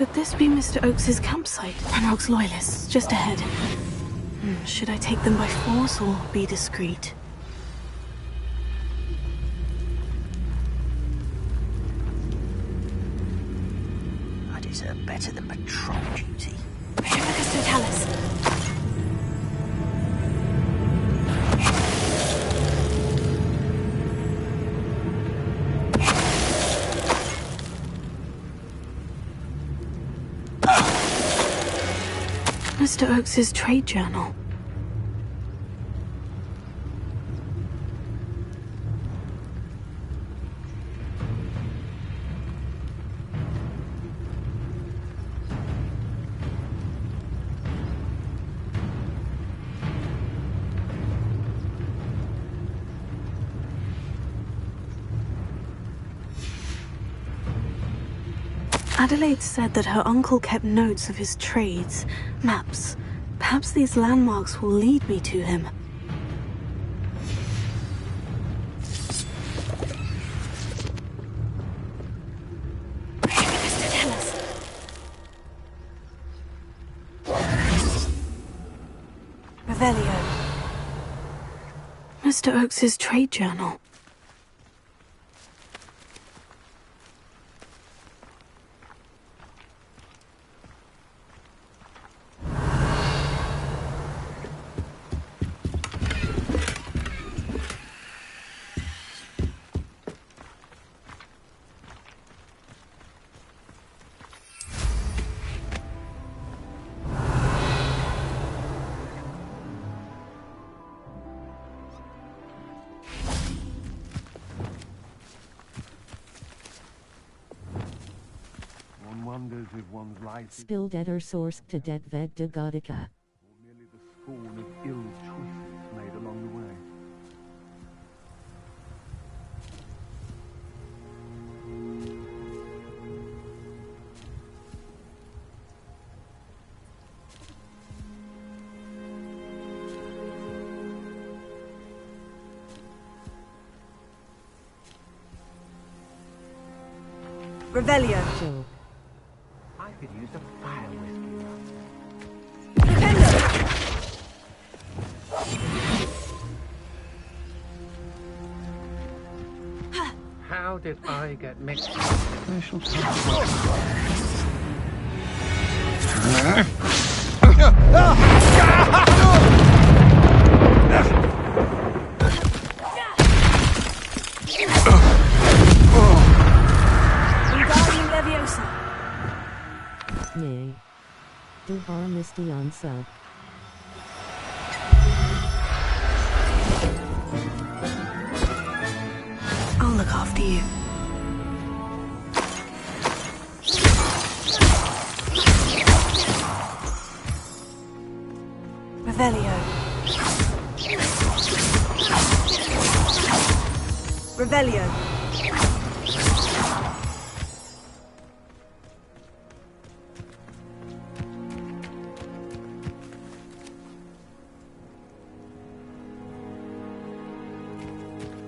Could this be Mr. Oakes's campsite? Ranrock's loyalists, just ahead. Should I take them by force or be discreet? I deserve better than patrol duty. Totalis. Mr. Oakes's trade journal. Adelaide said that her uncle kept notes of his trades, maps. Perhaps these landmarks will lead me to him. Revelio. Mr. Oakes's trade journal. Wonders if one's life Spill deader source to dead ved de Godica. or merely the scorn of ill choices made along the way. Revelio. Joe. I could use a fire rescue. How did I get mixed up in commercial Nay. Du har misty on sub. I'll look after you. Revelio. Revelio.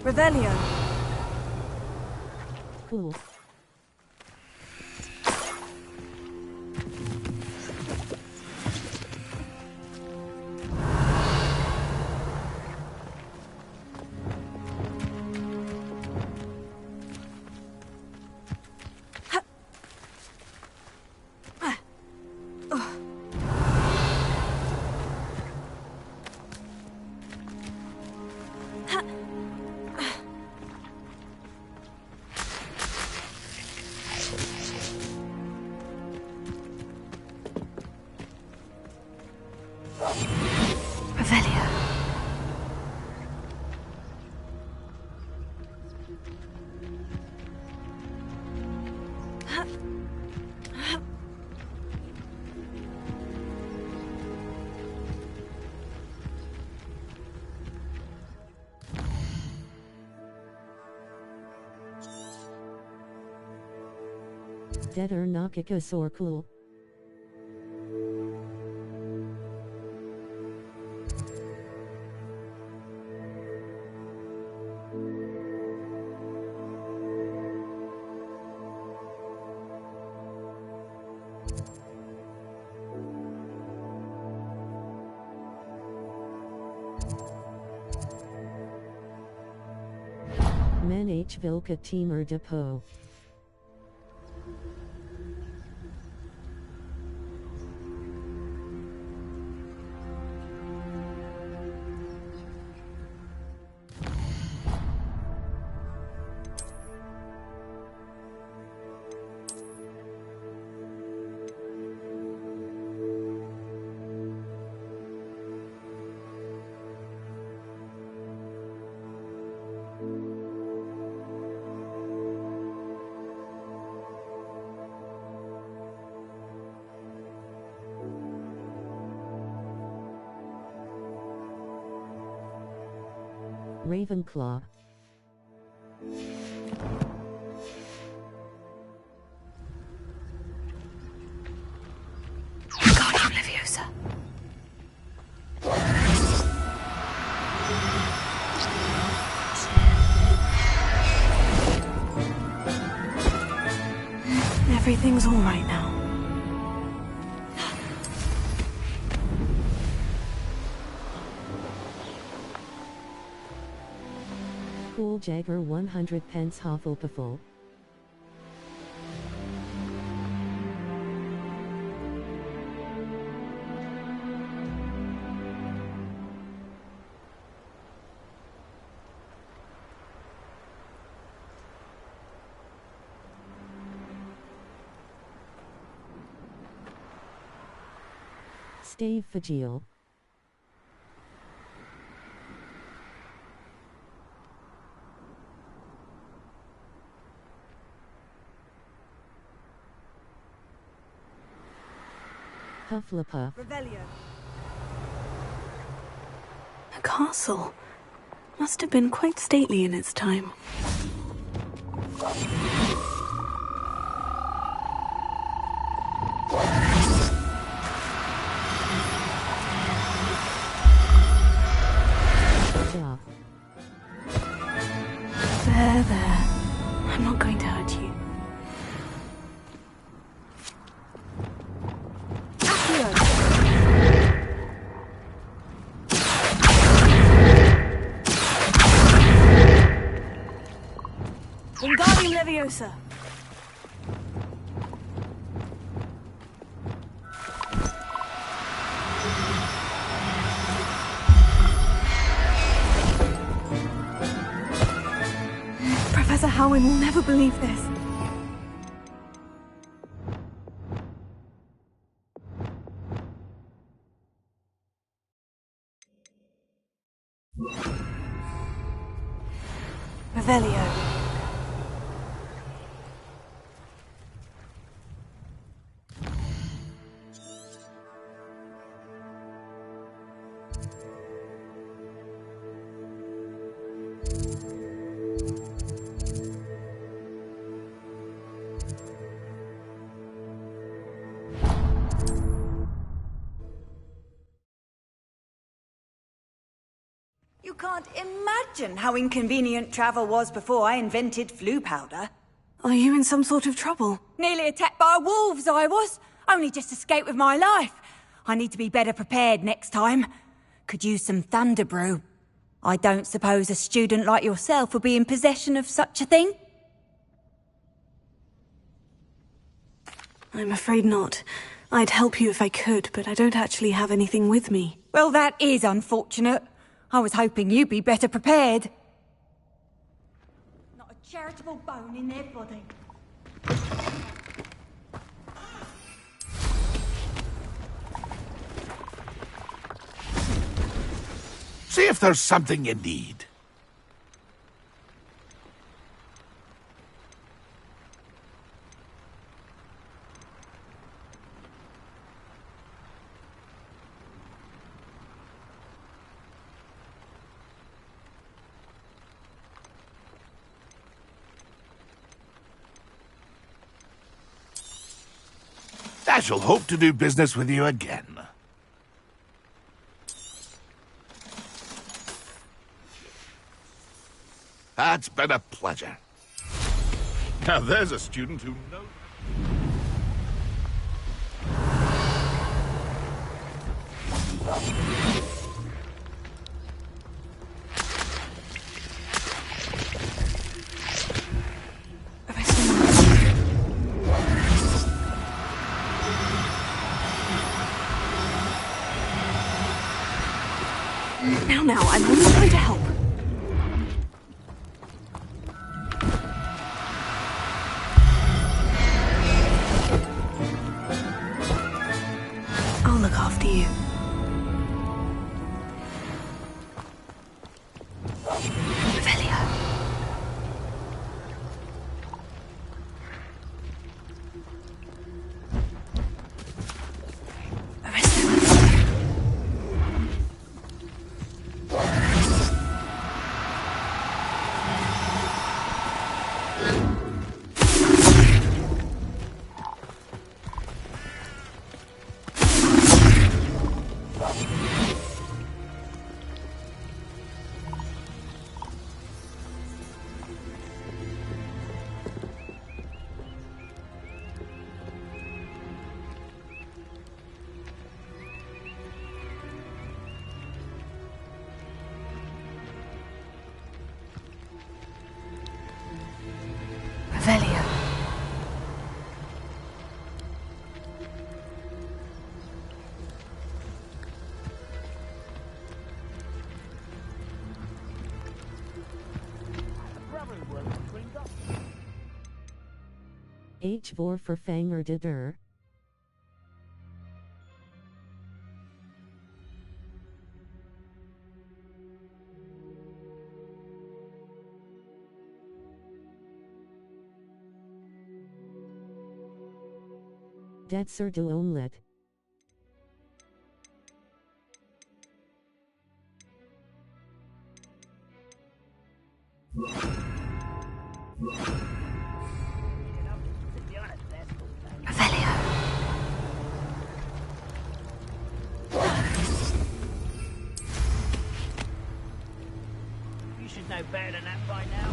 Revelio. Cool. Revelio. Deader Nakika Sor Cool. NH Vilka Teamer Depot. Ravenclaw. Guardian Leviosa. Everything's all right now. Cool Jagger 100 pence Hufflepuffle. Stave Fagil. Hufflepuff. A castle. Must have been quite stately in its time. Ja. There. I'm not going to hurt you. Wingardium Leviosa. Professor Howin will never believe this. Revelio. You can't imagine how inconvenient travel was before I invented flu powder. Are you in some sort of trouble? Nearly attacked by wolves, I was. Only just escaped with my life. I need to be better prepared next time. Could use some thunder brew. I don't suppose a student like yourself would be in possession of such a thing? I'm afraid not. I'd help you if I could, but I don't actually have anything with me. Well, that is unfortunate. I was hoping you'd be better prepared. Not a charitable bone in their body. See if there's something you need. I shall hope to do business with you again. It's been a pleasure. Now there's a student who knows... Now, I'm only trying to help. I'll look after you. Revelio. Revelio. H voor vervanger de deur. Detser de omelet. Revelio. You should know better than that by now.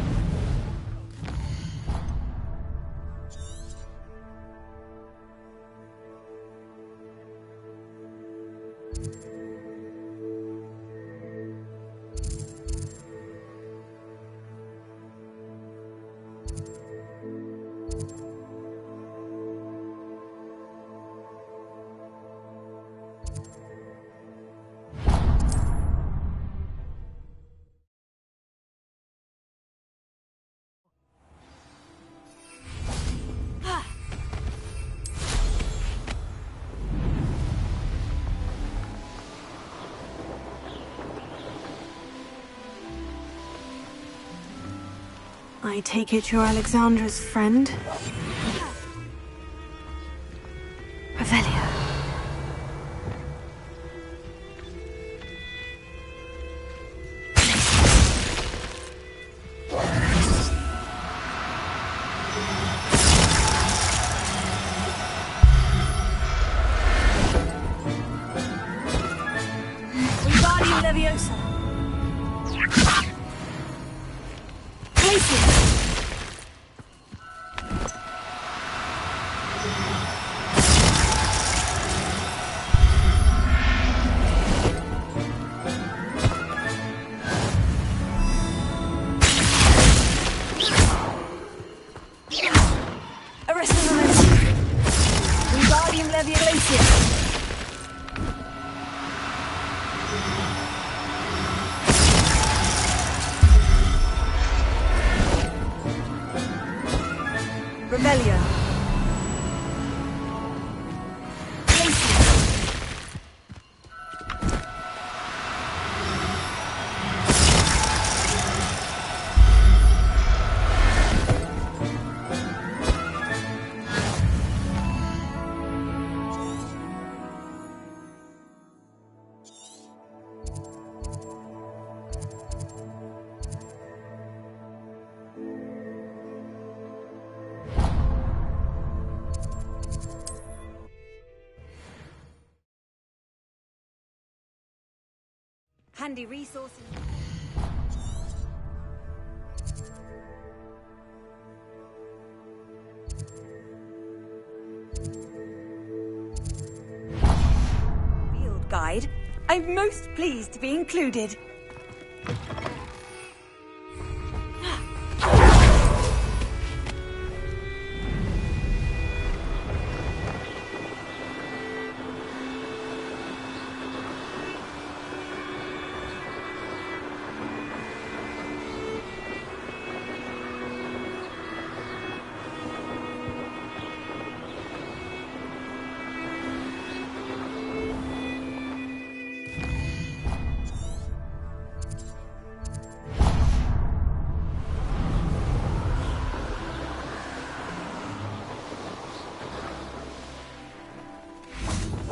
I take it you're Alexandra's friend? Revelio. Wingardium Leviosa. Places. Wingardium Leviosa. Revelio. Handy resources. Field guide. I'm most pleased to be included.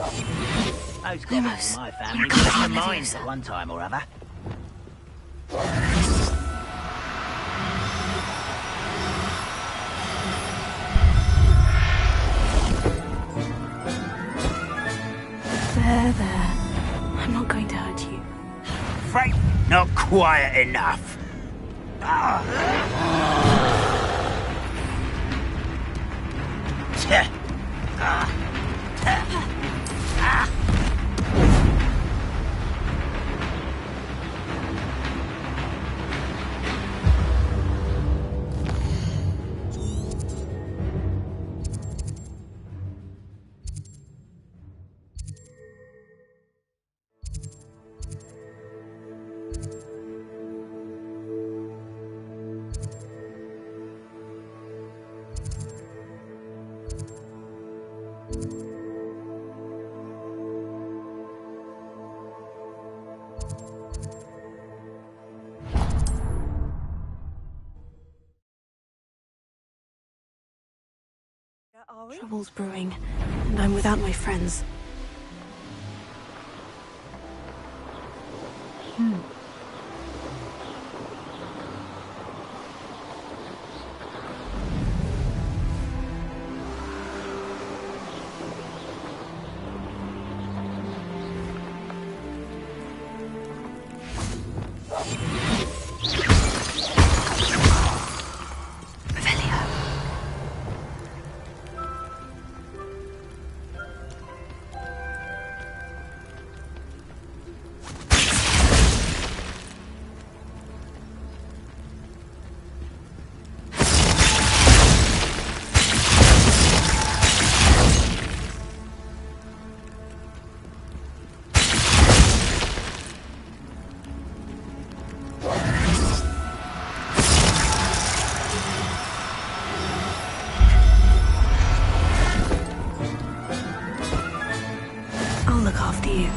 Most goblins in my family were in the mines at one time or other. There. I'm not going to hurt you. Frank, not quiet enough. Trouble's brewing, and I'm without my friends. I'll look after you.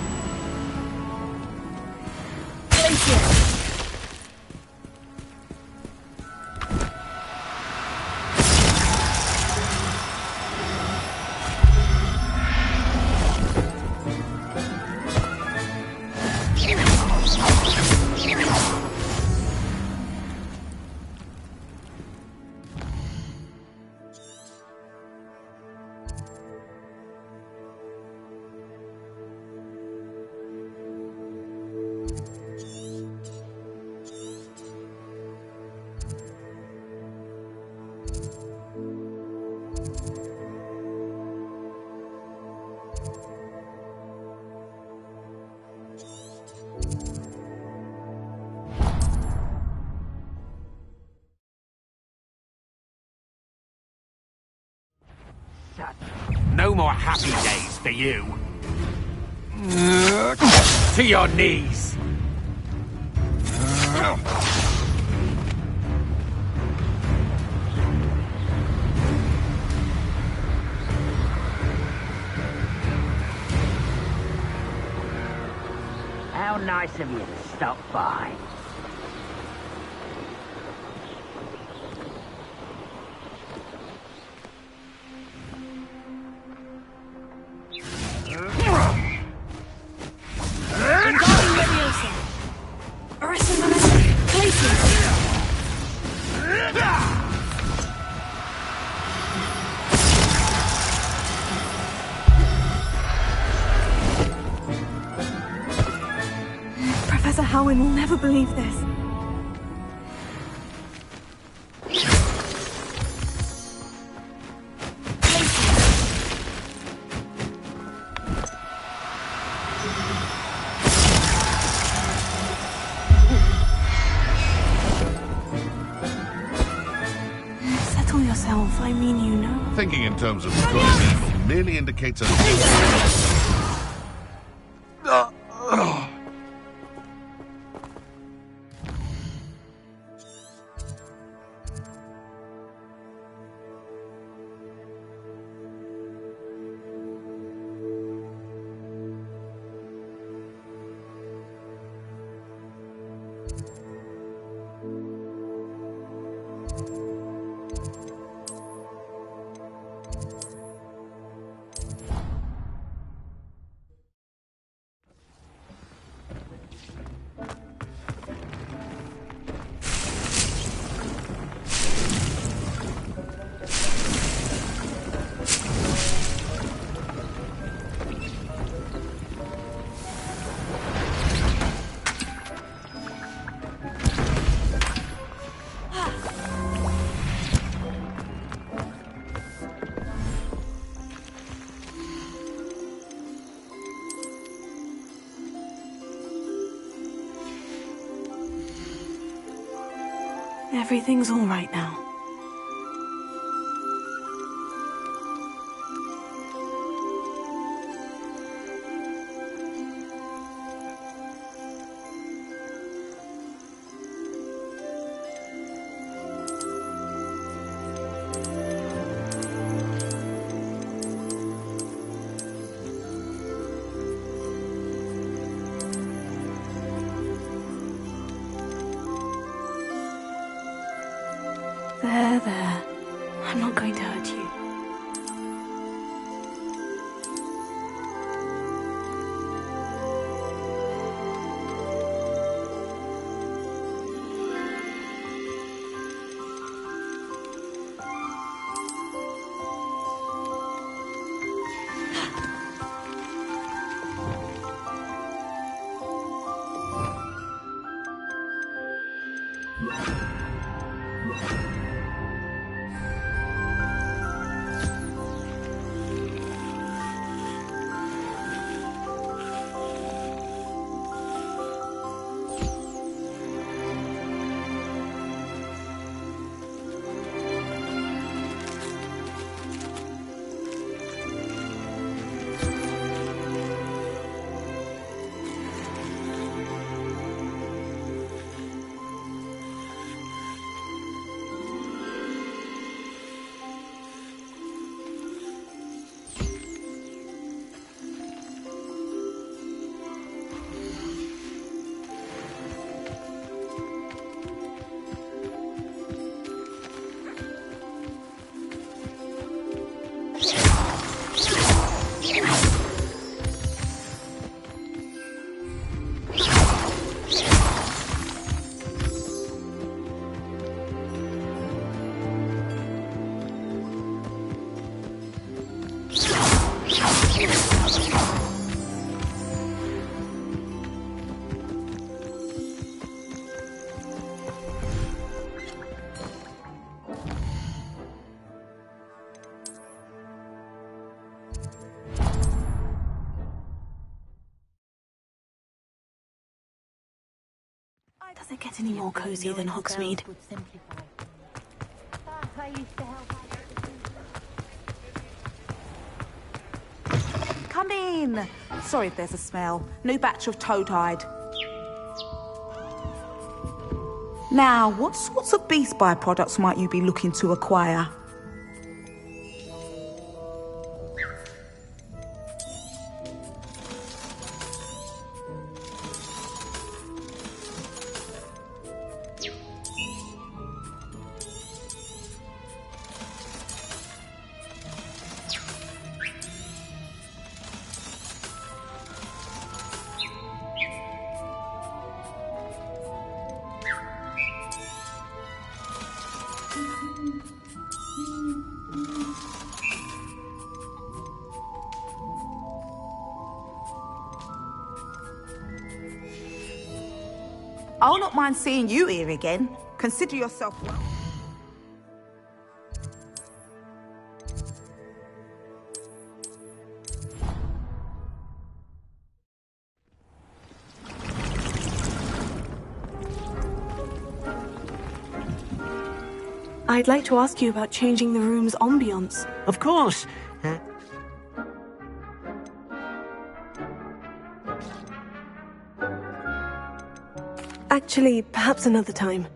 No more happy days for you. To your knees. How nice of you to stop by. Professor Howin will never believe this. Settle yourself, I mean you know. Thinking in terms of good and evil merely indicates a... Everything's all right now. There. I'm not going to hurt you. Does it get any more cozy than Hogsmeade? Come in. Sorry if there's a smell. New batch of toad-hide. Now, what sorts of beast byproducts might you be looking to acquire? I'll not mind seeing you here again. Consider yourself welcome. I'd like to ask you about changing the room's ambience. Of course. Actually, perhaps another time.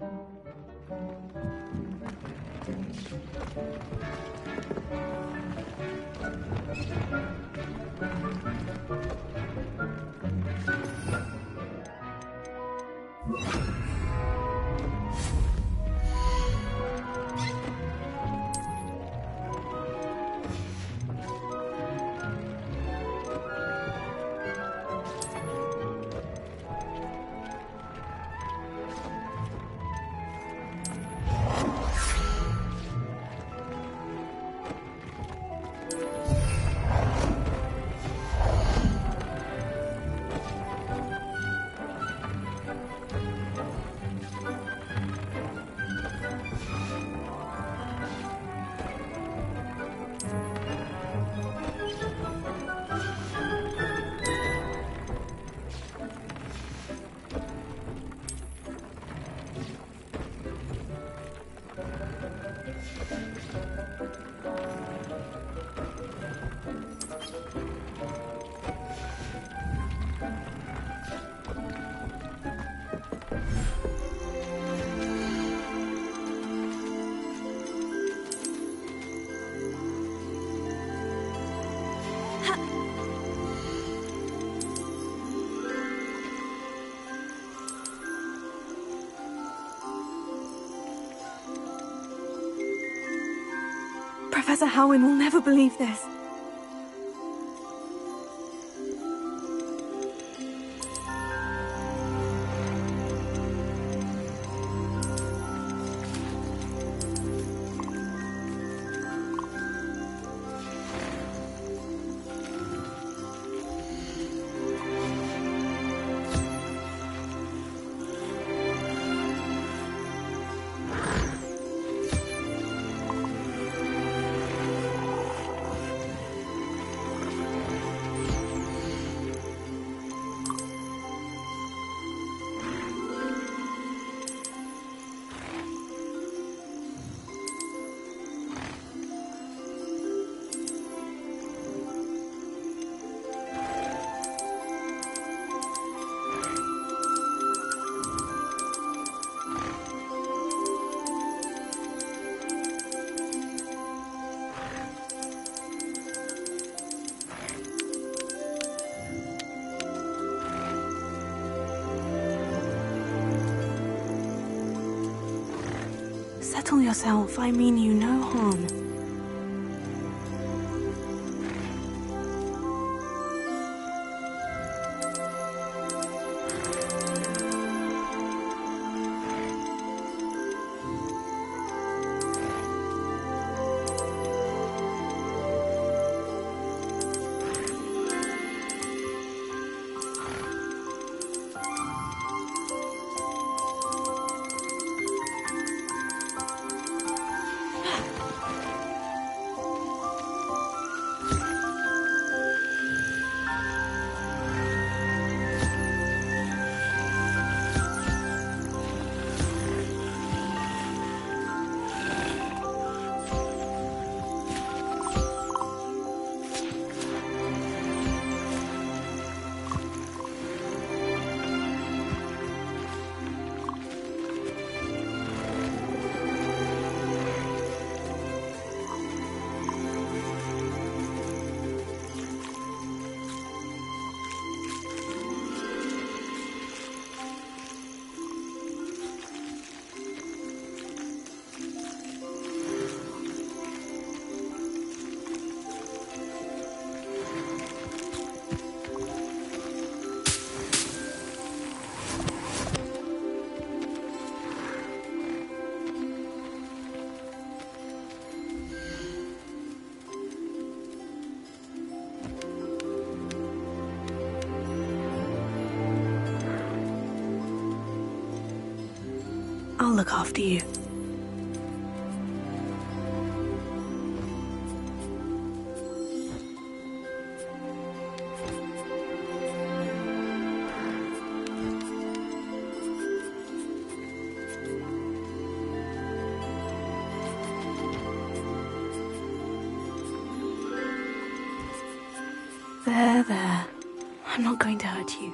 Professor Howin will never believe this. Settle yourself, I mean you no harm. I'll look after you. There. I'm not going to hurt you.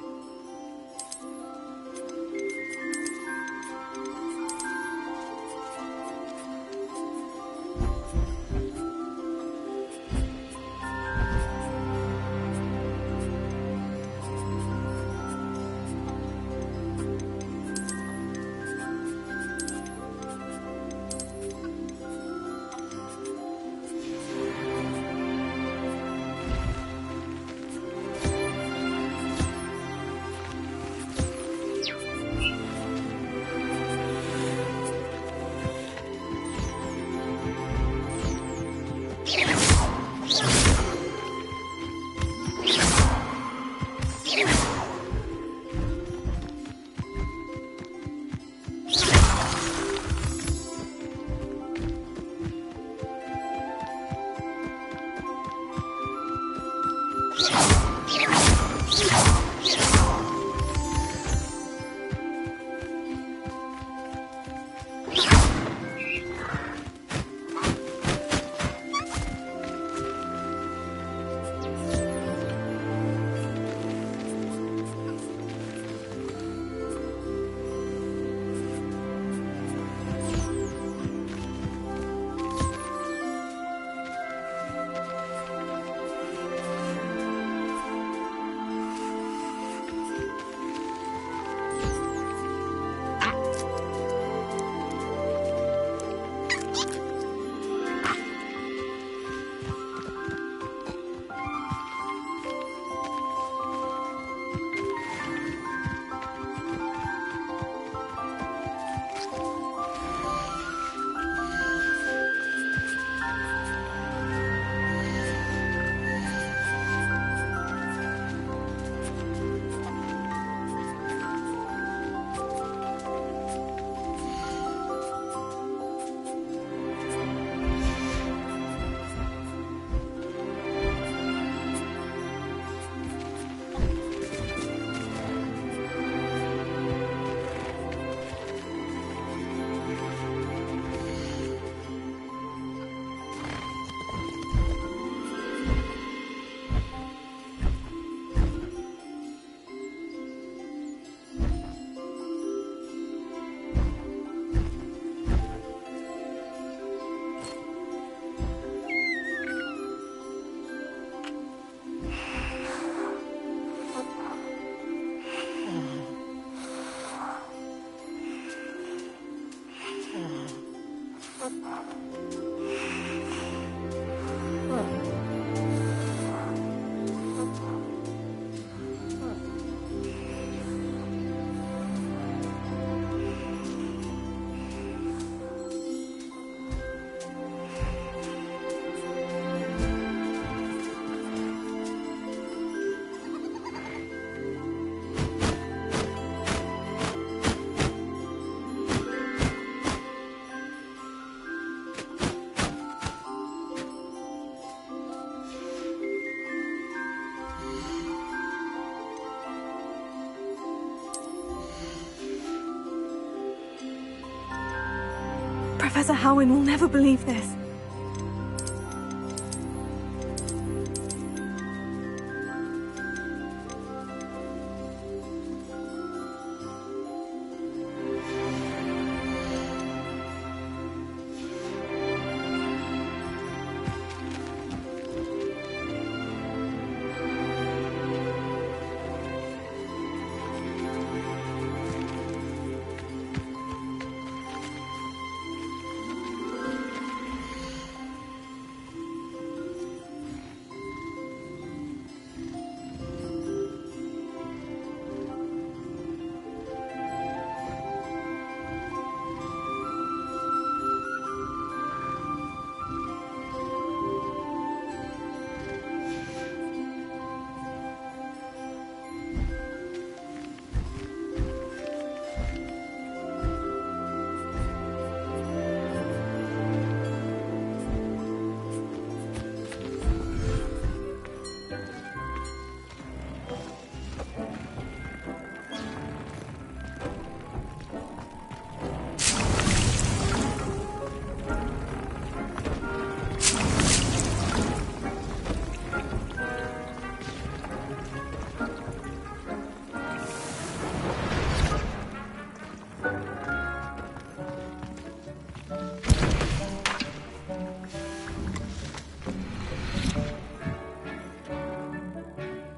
Professor Howin will never believe this.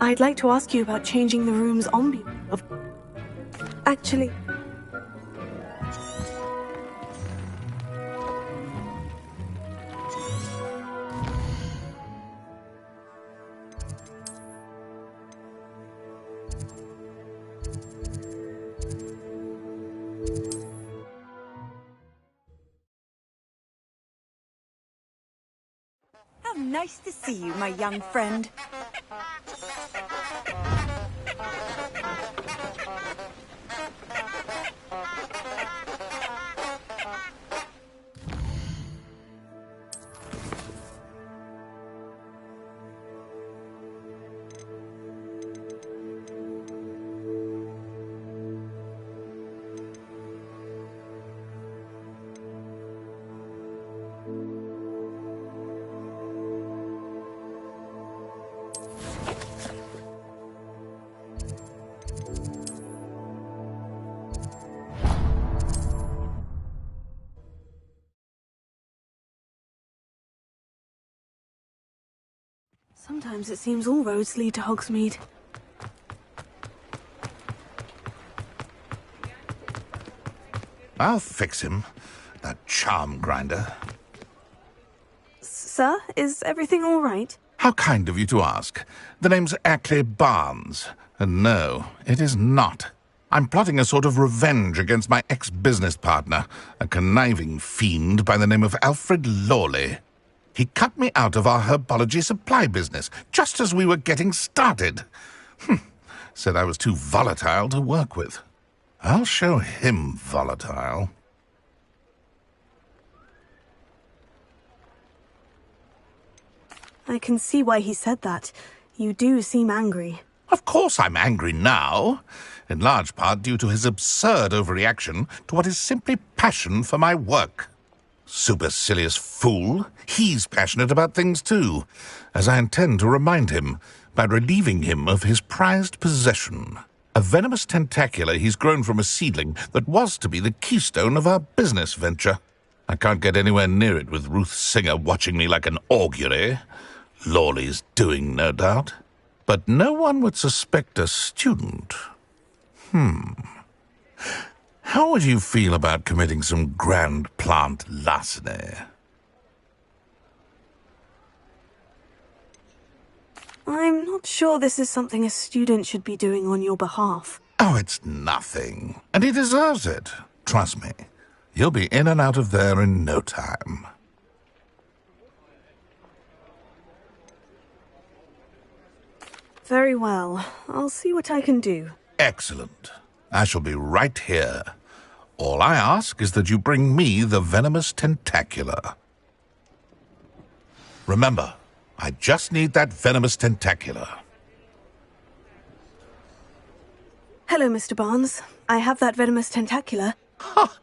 I'd like to ask you about changing the room's ambiance. Actually... How nice to see you, my young friend. Sometimes it seems all roads lead to Hogsmeade. I'll fix him, that charm grinder. Sir, is everything all right? How kind of you to ask. The name's Ackley Barnes. And no, it is not. I'm plotting a sort of revenge against my ex-business partner, a conniving fiend by the name of Alfred Lawley. He cut me out of our herbology supply business, just as we were getting started. Said I was too volatile to work with. I'll show him volatile. I can see why he said that. You do seem angry. Of course I'm angry now, in large part due to his absurd overreaction to what is simply passion for my work. Supercilious fool. He's passionate about things too, as I intend to remind him by relieving him of his prized possession. A venomous tentacula he's grown from a seedling that was to be the keystone of our business venture. I can't get anywhere near it with Ruth Singer watching me like an augury. Lawley's doing, no doubt. But no one would suspect a student. How would you feel about committing some grand plant larceny? I'm not sure this is something a student should be doing on your behalf. Oh, it's nothing. And he deserves it. Trust me. You'll be in and out of there in no time. Very well. I'll see what I can do. Excellent. I shall be right here. All I ask is that you bring me the venomous tentacula. Remember, I just need that venomous tentacula. Hello, Mr. Barnes. I have that venomous tentacula. Ha!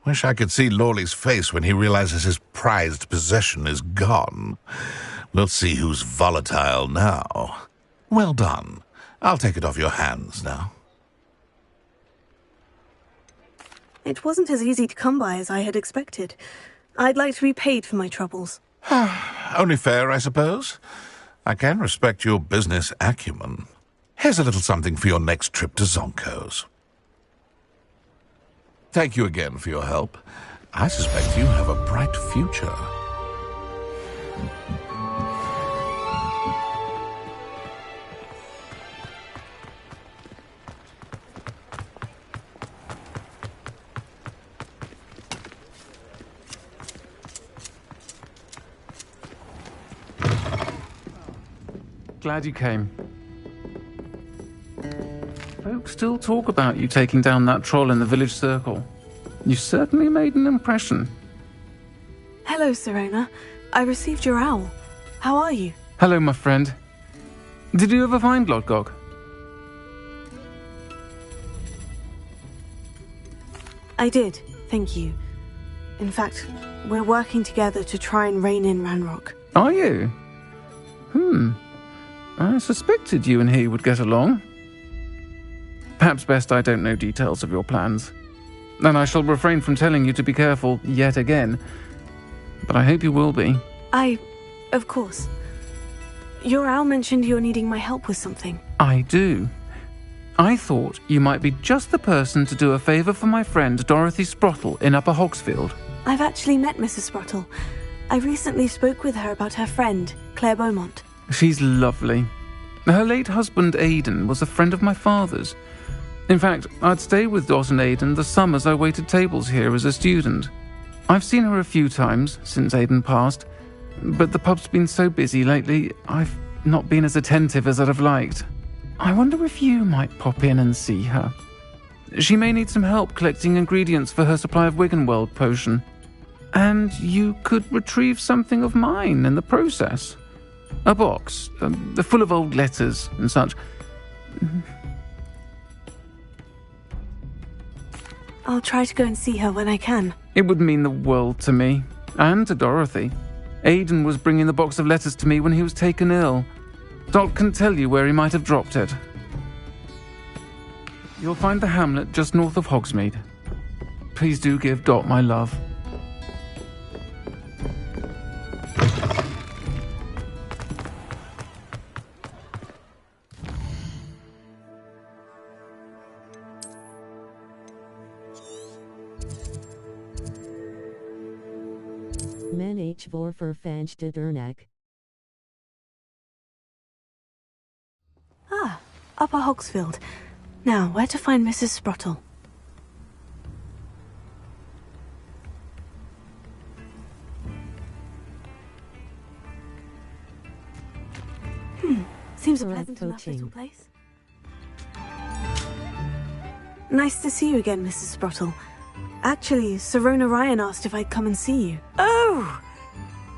Wish I could see Lawley's face when he realizes his prized possession is gone. We'll see who's volatile now. Well done. I'll take it off your hands now. It wasn't as easy to come by as I had expected. I'd like to be paid for my troubles. Only fair, I suppose. I can respect your business acumen. Here's a little something for your next trip to Zonko's. Thank you again for your help. I suspect you have a bright future. Glad you came. Folks still talk about you taking down that troll in the village circle. You certainly made an impression. Hello, Sirona. I received your owl. How are you? Hello, my friend. Did you ever find Lodgok? I did, thank you. In fact, we're working together to try and rein in Ranrock. Are you? I suspected you and he would get along. Perhaps best I don't know details of your plans. And I shall refrain from telling you to be careful yet again. But I hope you will be. Of course. Your owl mentioned you're needing my help with something. I do. I thought you might be just the person to do a favour for my friend Dorothy Sprottle in Upper Hogsfield. I've actually met Mrs. Sprottle. I recently spoke with her about her friend, Claire Beaumont. She's lovely. Her late husband Aidan was a friend of my father's. In fact, I'd stay with Dot and Aidan the summers I waited tables here as a student. I've seen her a few times since Aidan passed, but the pub's been so busy lately, I've not been as attentive as I'd have liked. I wonder if you might pop in and see her. She may need some help collecting ingredients for her supply of Wiggenweld potion. And you could retrieve something of mine in the process. A box, full of old letters and such. I'll try to go and see her when I can. It would mean the world to me, and to Dorothy. Aidan was bringing the box of letters to me when he was taken ill. Dot can tell you where he might have dropped it. You'll find the hamlet just north of Hogsmeade. Please do give Dot my love. Men H. Vorfer Fanch de Dernek. Ah, Upper Hogsfield. Now, where to find Mrs. Sprottle? Seems a pleasant enough little place. Nice to see you again, Mrs. Sprottle. Actually, Sirona Ryan asked if I'd come and see you. Oh,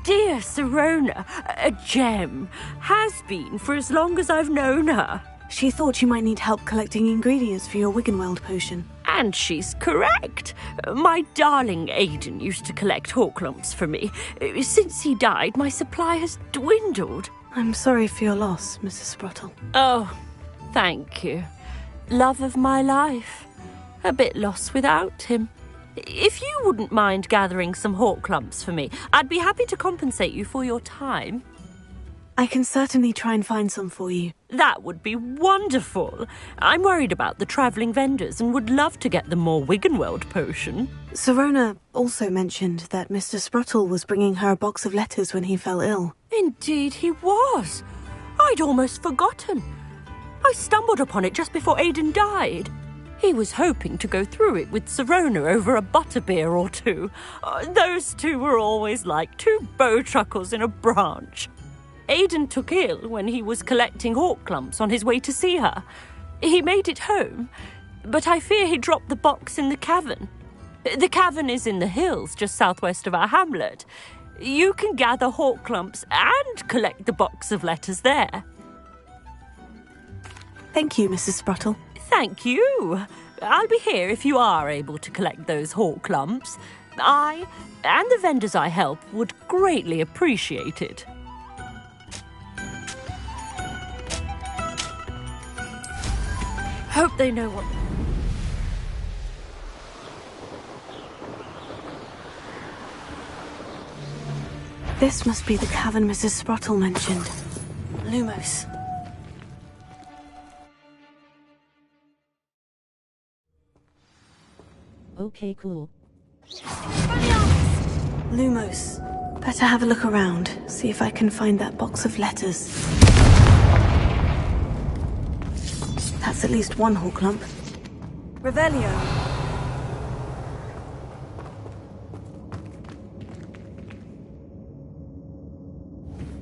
dear Sirona, a gem. Has been for as long as I've known her. She thought you might need help collecting ingredients for your Wiggenweld potion. And she's correct. My darling Aidan used to collect Horklumps for me. Since he died, my supply has dwindled. I'm sorry for your loss, Mrs. Sprottle. Oh, thank you. Love of my life. A bit lost without him. If you wouldn't mind gathering some Horklumps for me, I'd be happy to compensate you for your time. I can certainly try and find some for you. That would be wonderful. I'm worried about the travelling vendors and would love to get them more Wiggenweld potion. Sirona also mentioned that Mr. Sprottle was bringing her a box of letters when he fell ill. Indeed he was. I'd almost forgotten. I stumbled upon it just before Aidan died. He was hoping to go through it with Sirona over a butterbeer or two. Those two were always like two bowtruckles in a branch. Aidan took ill when he was collecting Horklumps on his way to see her. He made it home, but I fear he dropped the box in the cavern. The cavern is in the hills just southwest of our hamlet. You can gather Horklumps and collect the box of letters there. Thank you, Mrs. Sprottle. Thank you. I'll be here if you are able to collect those hawk lumps. I, and the vendors I help, would greatly appreciate it. Hope they know what... This must be the cavern Mrs. Sprottle mentioned. Lumos. Okay, cool. Lumos. Better have a look around, see if I can find that box of letters. That's at least one hawk lump. Revelio.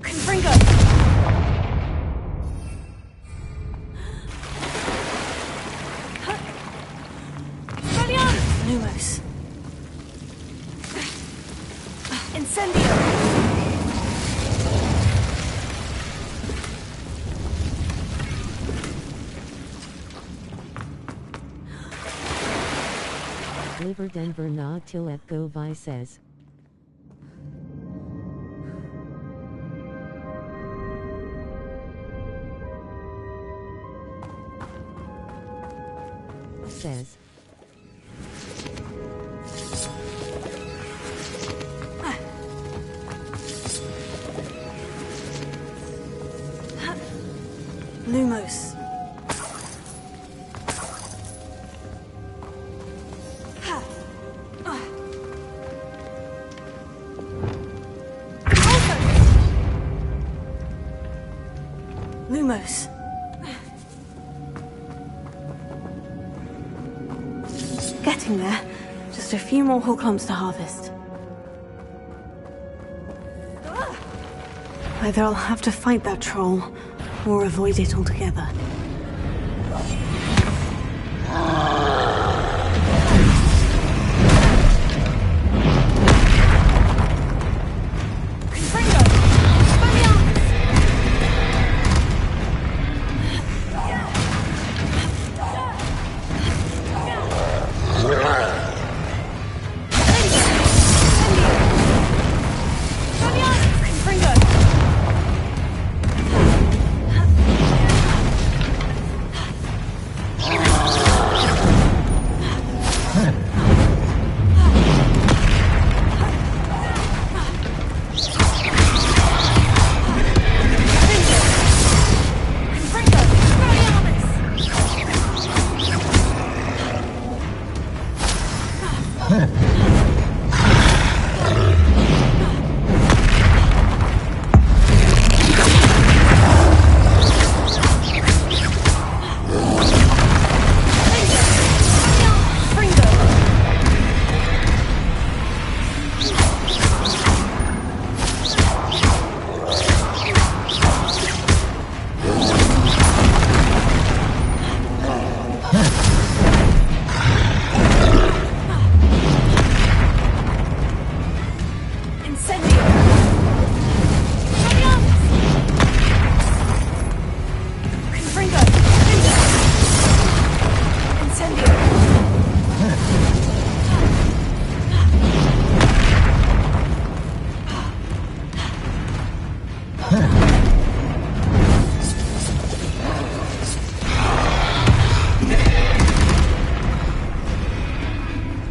Confringo. Lumos. Incendio. Liver Denver na till et go vi says. Says. Lumos. Lumos. Getting there. Just a few more hawk lumps to harvest. Either I'll have to fight that troll, or avoid it altogether.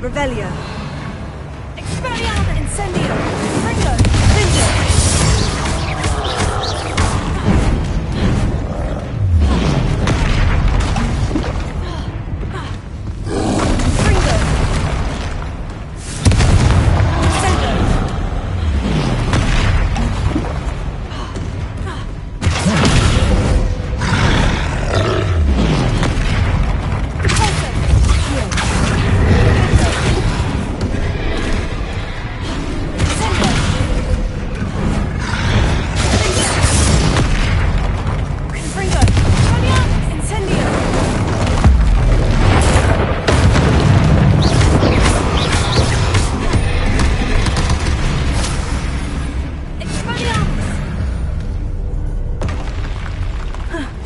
Revelio. Expelliarmus. Incendio. Ringo. Ringo.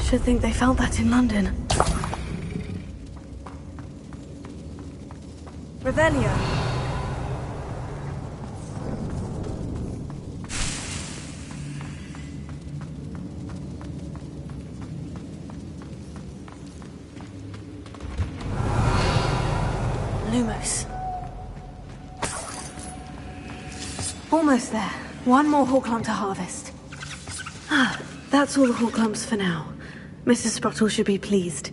Should think they felt that in London. Revelio. Lumos. Almost there. One more hawk lump to harvest. Ah, that's all the hawk lumps for now. Mrs. Sprottle should be pleased.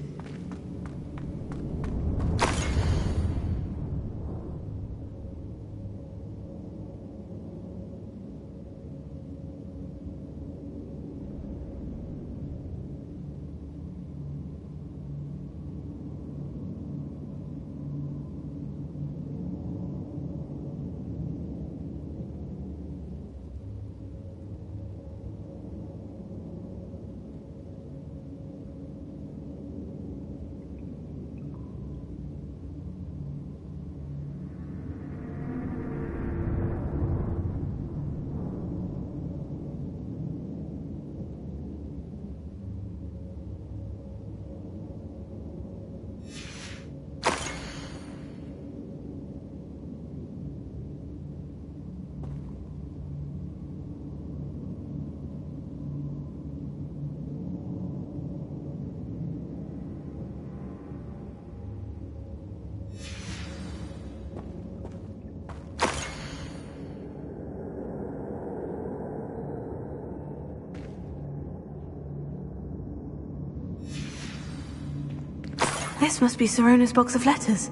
This must be Sirona's box of letters.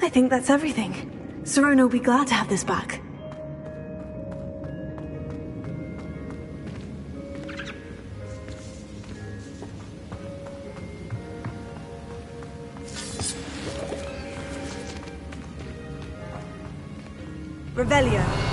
I think that's everything. Sirona will be glad to have this back. Revelio.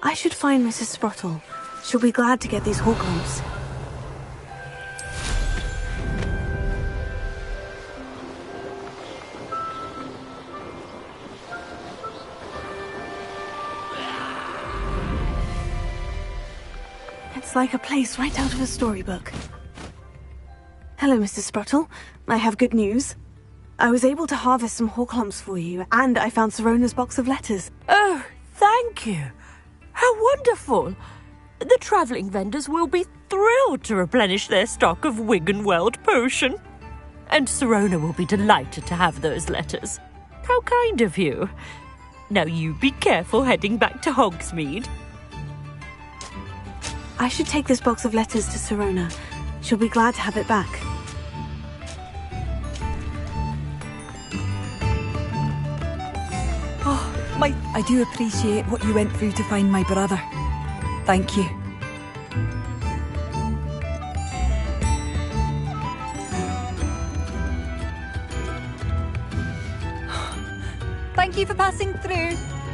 I should find Mrs. Sprottle. She'll be glad to get these hawk lumps. It's like a place right out of a storybook. Hello, Mrs. Sprottle. I have good news. I was able to harvest some hawk lumps for you, and I found Sirona's box of letters. Oh, thank you. How wonderful! The travelling vendors will be thrilled to replenish their stock of Wiggenweld potion. And Sirona will be delighted to have those letters. How kind of you. Now you be careful heading back to Hogsmeade. I should take this box of letters to Sirona. She'll be glad to have it back. I do appreciate what you went through to find my brother. Thank you. Thank you for passing through.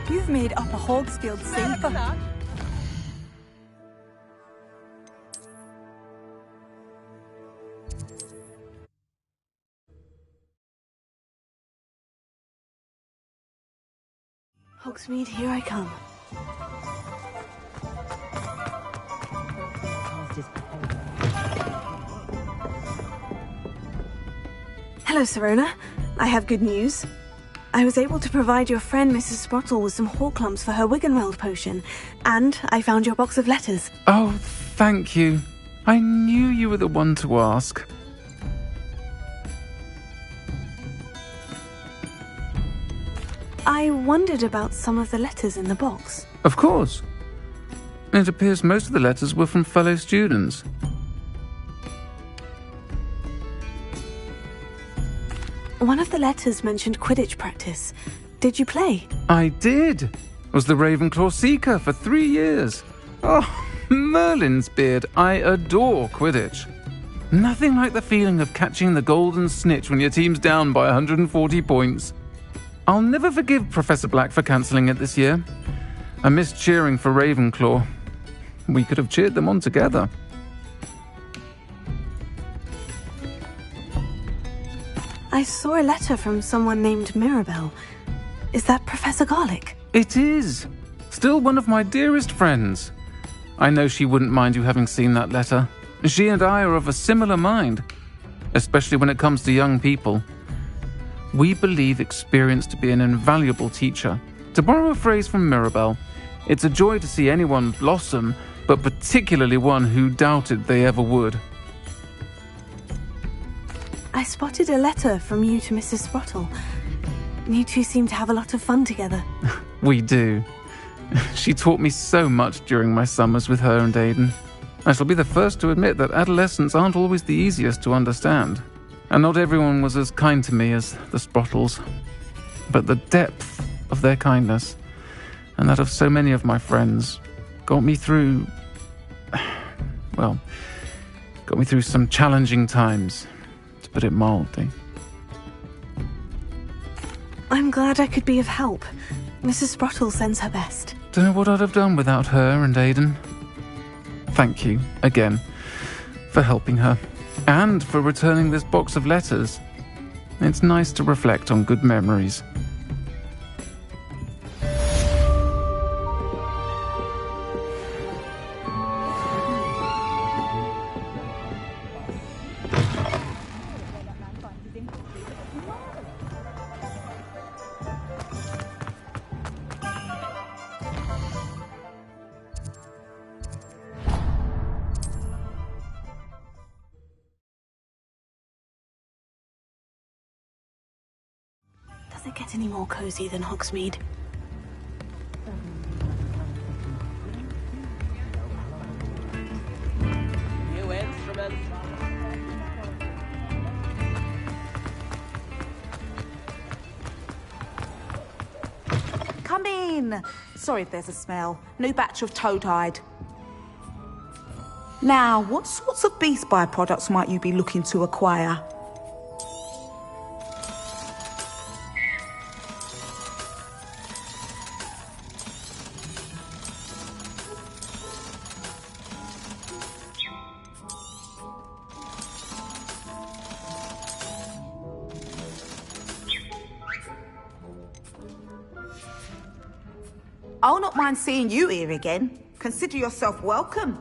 You've made Upper Hogsfield safer. Hogsmeade, here I come. Hello, Serona. I have good news. I was able to provide your friend Mrs. Sprottle with some Horklumps for her Wiggenweld potion, and I found your box of letters. Oh, thank you. I knew you were the one to ask. I wondered about some of the letters in the box. Of course. It appears most of the letters were from fellow students. One of the letters mentioned Quidditch practice. Did you play? I did. Was the Ravenclaw Seeker for 3 years. Oh, Merlin's beard. I adore Quidditch. Nothing like the feeling of catching the golden snitch when your team's down by 140 points. I'll never forgive Professor Black for cancelling it this year. I missed cheering for Ravenclaw. We could have cheered them on together. I saw a letter from someone named Mirabelle. Is that Professor Garlick? It is. Still one of my dearest friends. I know she wouldn't mind you having seen that letter. She and I are of a similar mind, especially when it comes to young people. We believe experience to be an invaluable teacher. To borrow a phrase from Mirabelle, it's a joy to see anyone blossom, but particularly one who doubted they ever would. I spotted a letter from you to Mrs. Sprottle. You two seem to have a lot of fun together. We do. She taught me so much during my summers with her and Aidan. I shall be the first to admit that adolescents aren't always the easiest to understand. And not everyone was as kind to me as the Sprottles. But the depth of their kindness, and that of so many of my friends, got me through some challenging times, to put it mildly. I'm glad I could be of help. Mrs. Sprottle sends her best. Don't know what I'd have done without her and Aidan. Thank you, again, for helping her. And for returning this box of letters. It's nice to reflect on good memories. Does it get any more cozy than Hogsmeade? New instruments. Come in. Sorry if there's a smell. New batch of toad-hide. Now, what sorts of beast byproducts might you be looking to acquire? I'll not mind seeing you here again. Consider yourself welcome.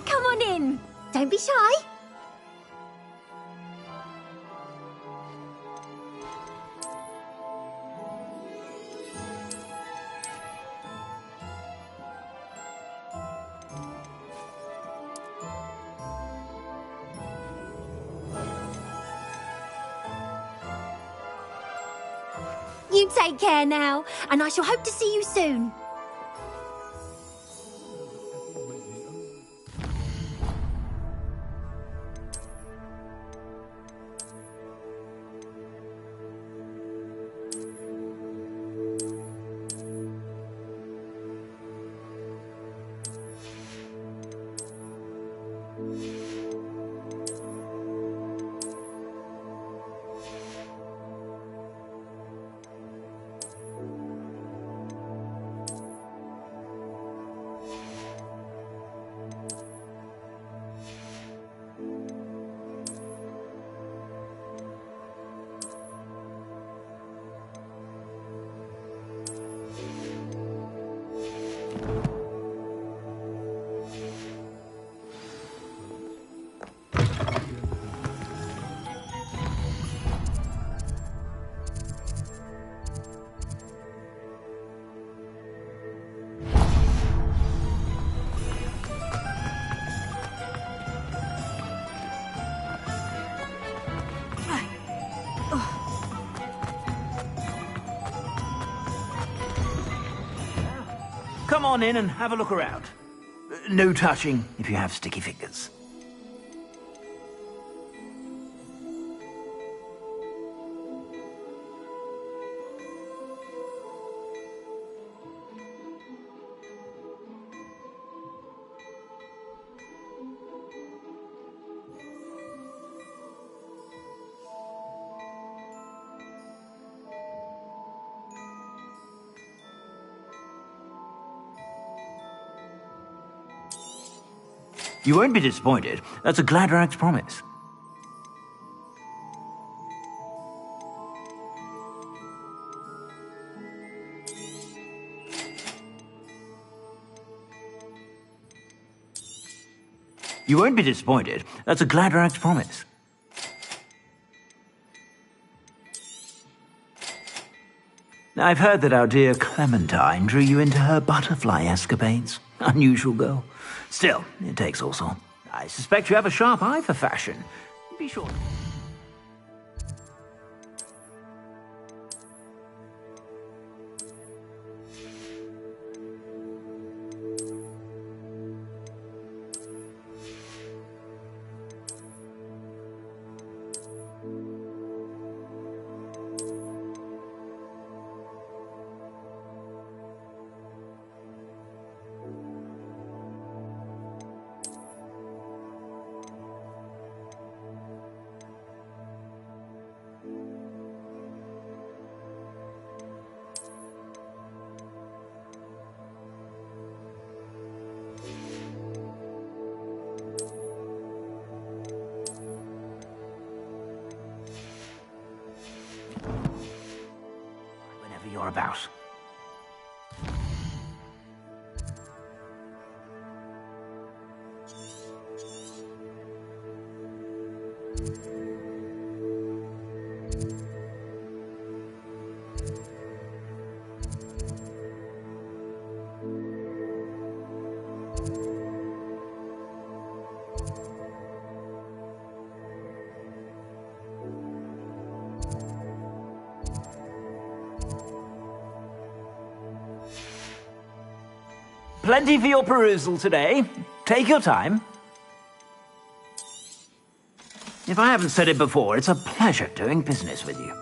Come on in. Don't be shy. You take care now, and I shall hope to see you soon. Come on in and have a look around. No touching if you have sticky fingers. You won't be disappointed. That's a Gladrag's promise. You won't be disappointed. That's a Gladrag's promise. Now, I've heard that our dear Clementine drew you into her butterfly escapades. Unusual girl. Still, it takes all sorts. I suspect you have a sharp eye for fashion. Be sure. You're about. Plenty for your perusal today. Take your time. If I haven't said it before, it's a pleasure doing business with you.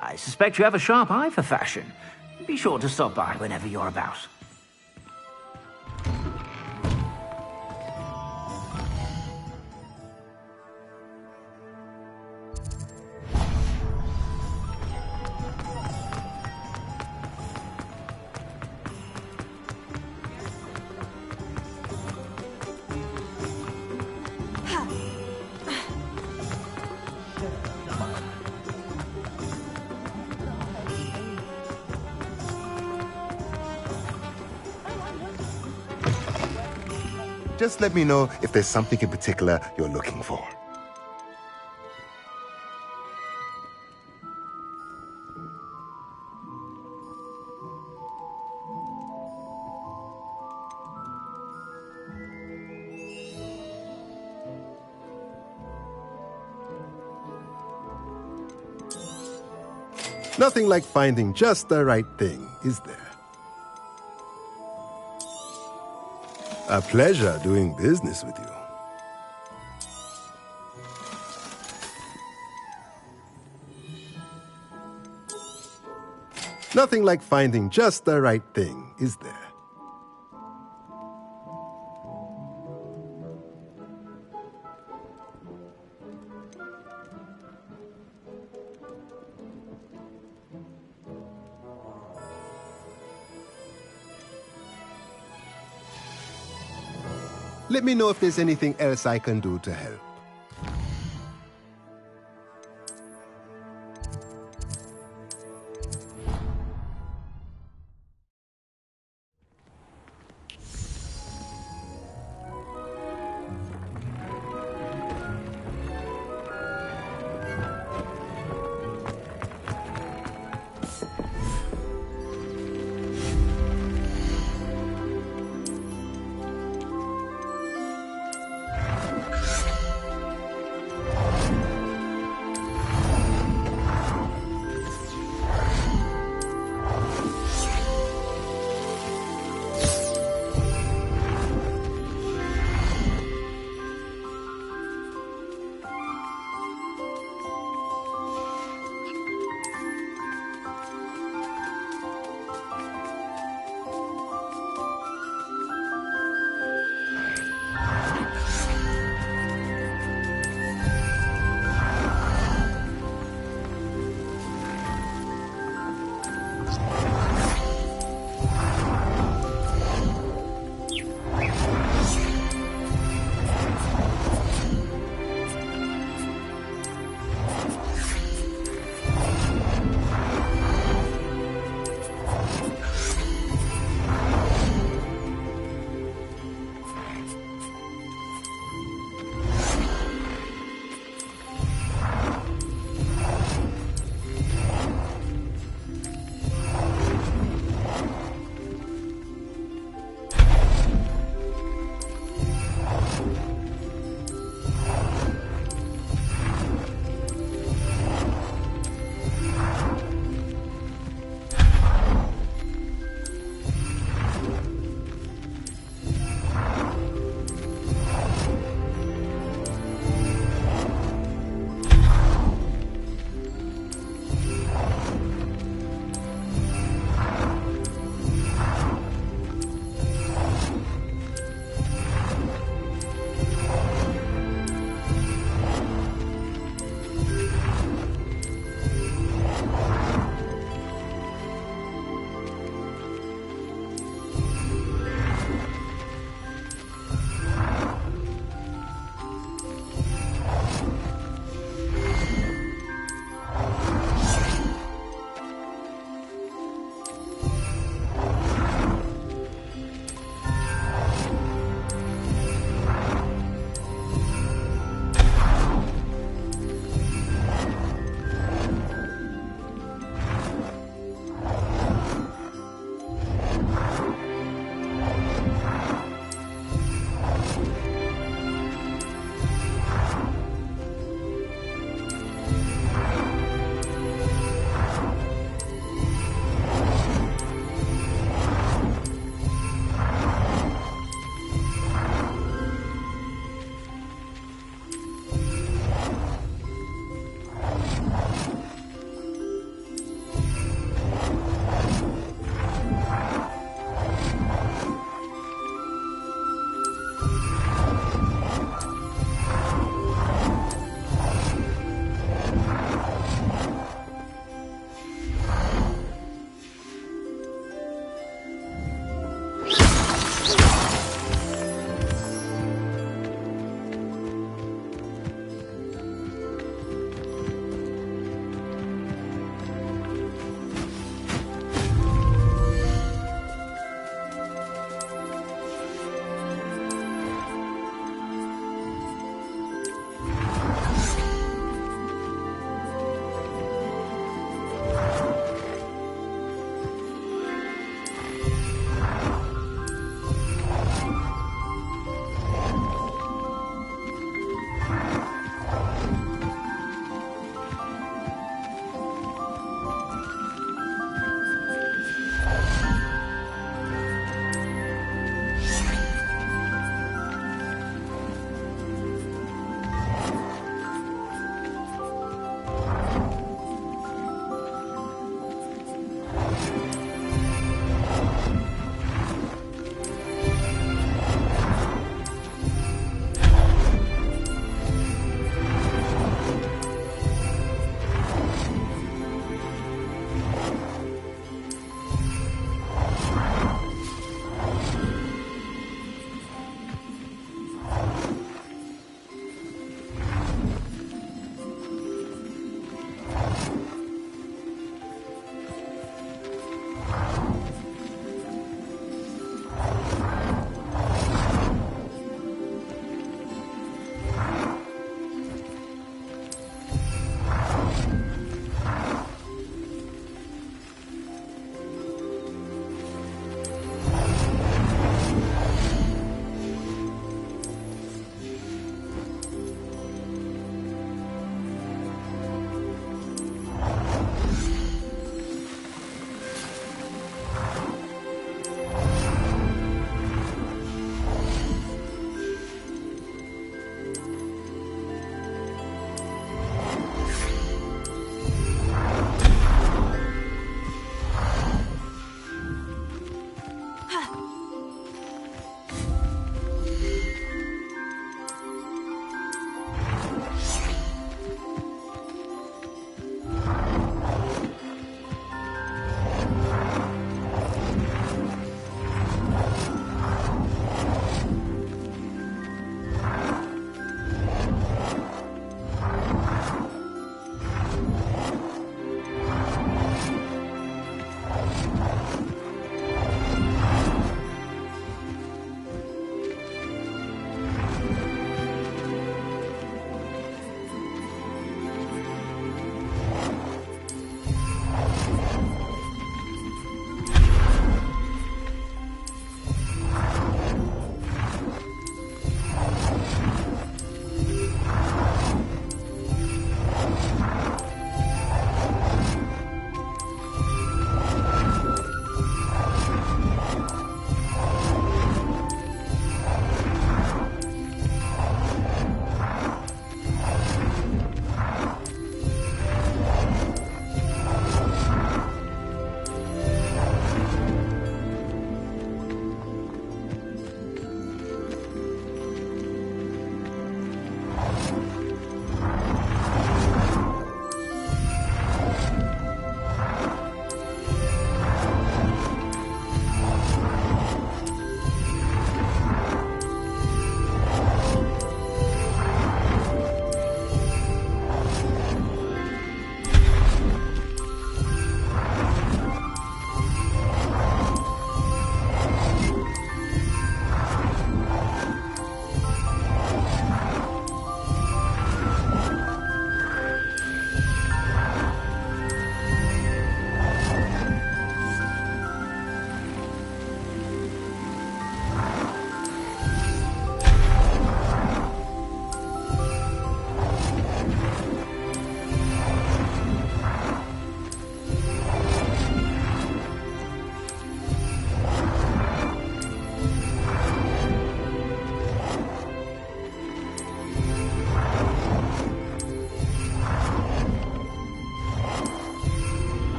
I suspect you have a sharp eye for fashion. Be sure to stop by whenever you're about. Just let me know if there's something in particular you're looking for. Nothing like finding just the right thing, is there? A pleasure doing business with you. Nothing like finding just the right thing, is there? Let me know if there's anything else I can do to help.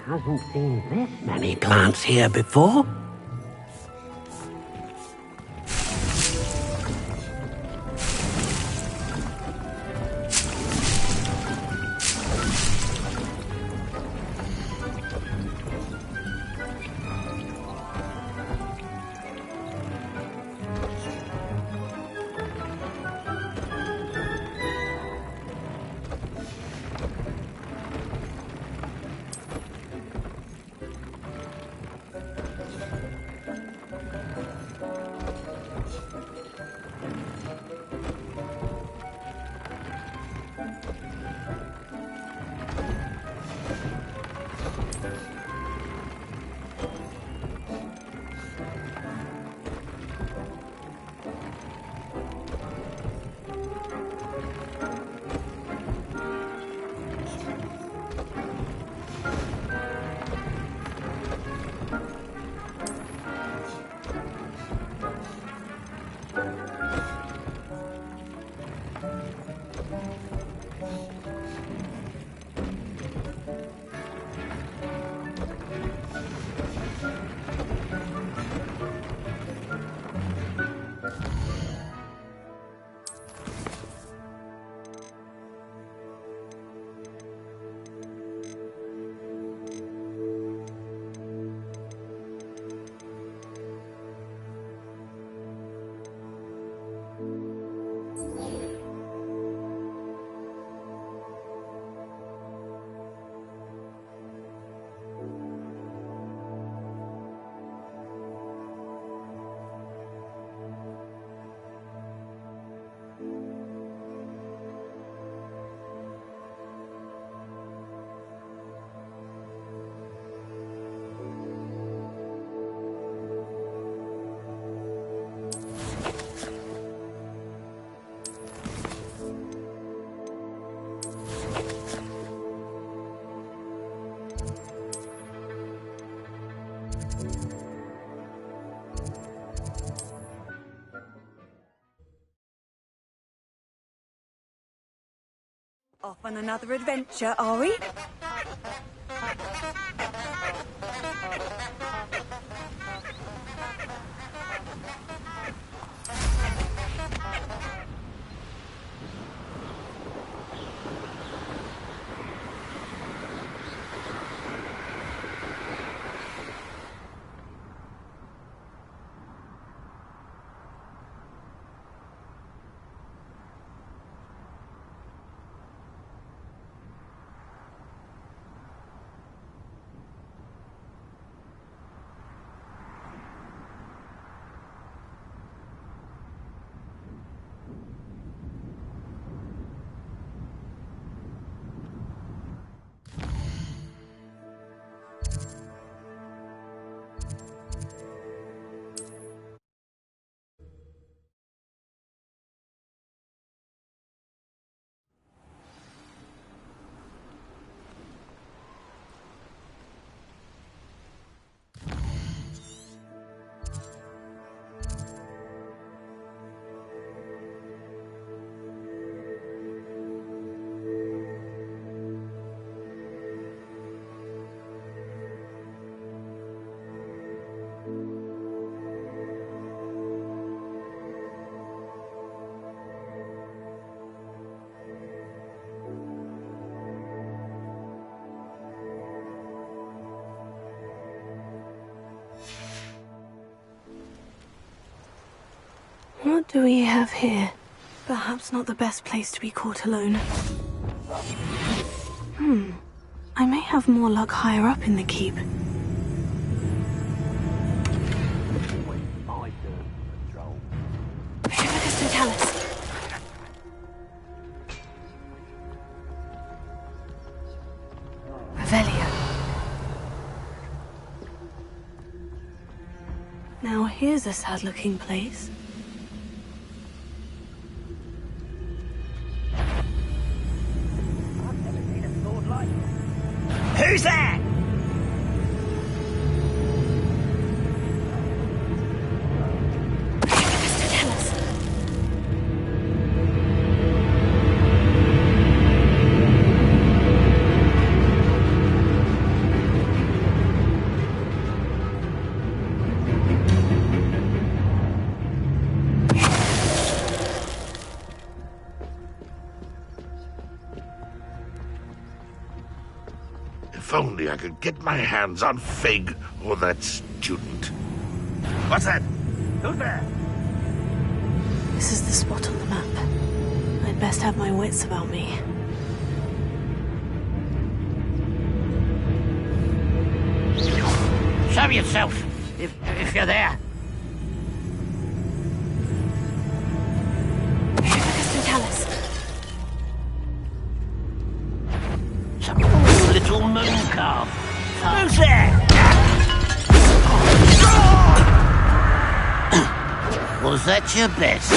Hasn't seen this many plants here before. Off on another adventure, are we? What do we have here? Perhaps not the best place to be caught alone. I may have more luck higher up in the keep. Now here's a sad-looking place. Who's there? If only I could get my hands on Fig or that student. What's that? Who's there? This is the spot on the map. I'd best have my wits about me. Show yourself, if you're there. Some little moon calf. Who's there? Was that your best?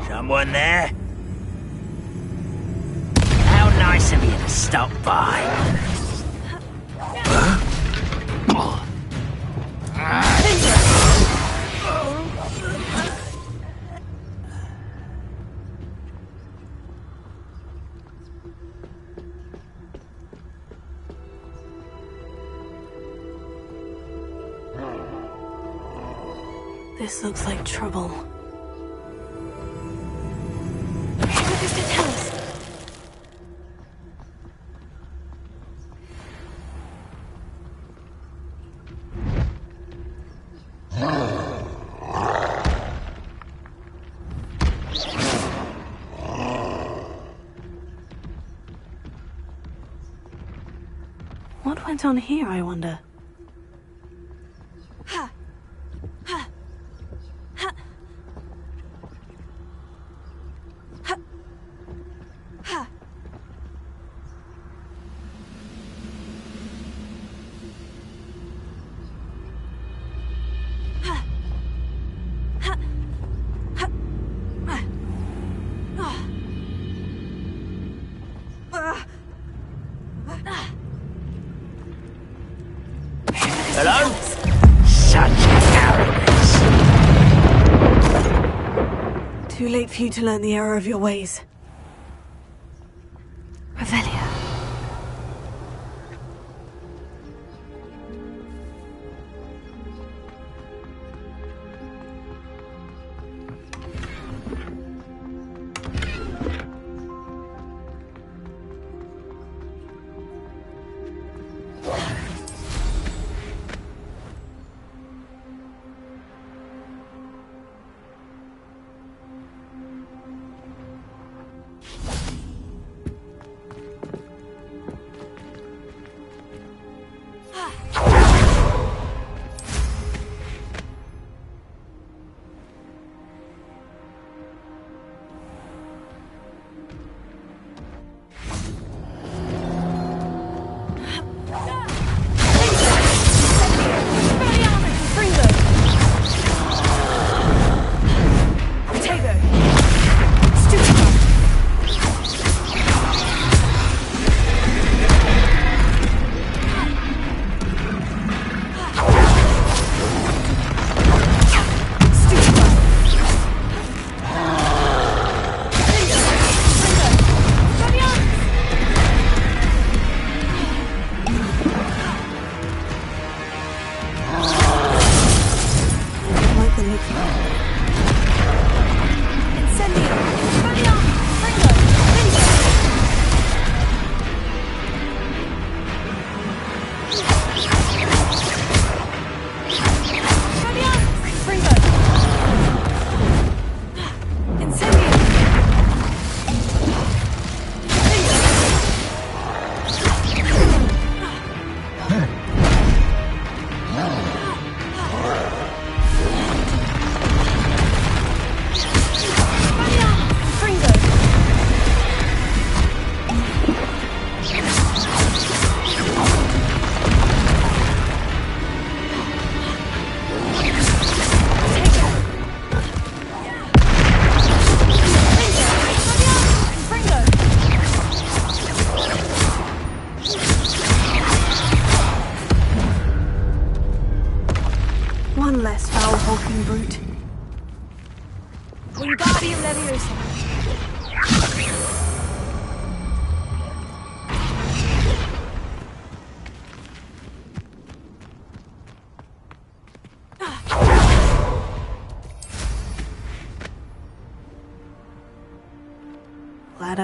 Someone there? How nice of you to stop by. This looks like trouble. What went on here, I wonder? Hello? Such arrogance. Too late for you to learn the error of your ways. Revelio.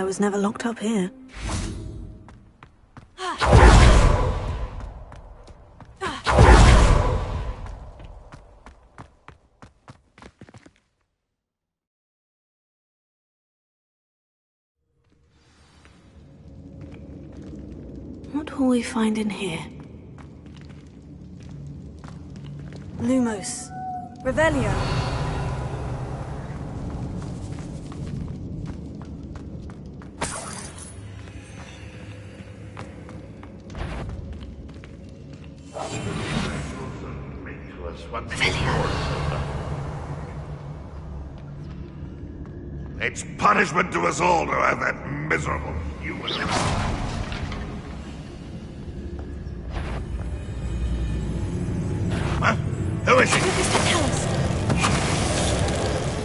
I was never locked up here. What will we find in here? Lumos. Revelio. It's punishment to us all to have that miserable human. Huh? Who is he?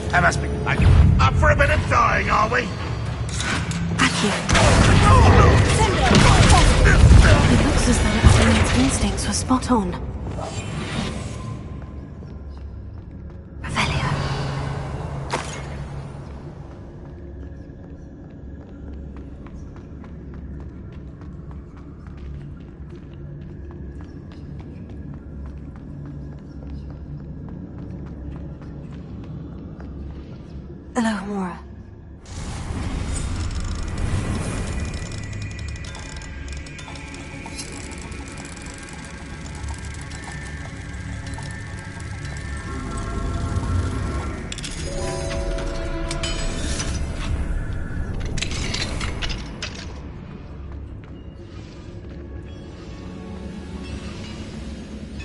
That must be. Up for a bit of dying, are we? It looks as though Athenian's instincts were spot on. Revelio. Hello, Mora.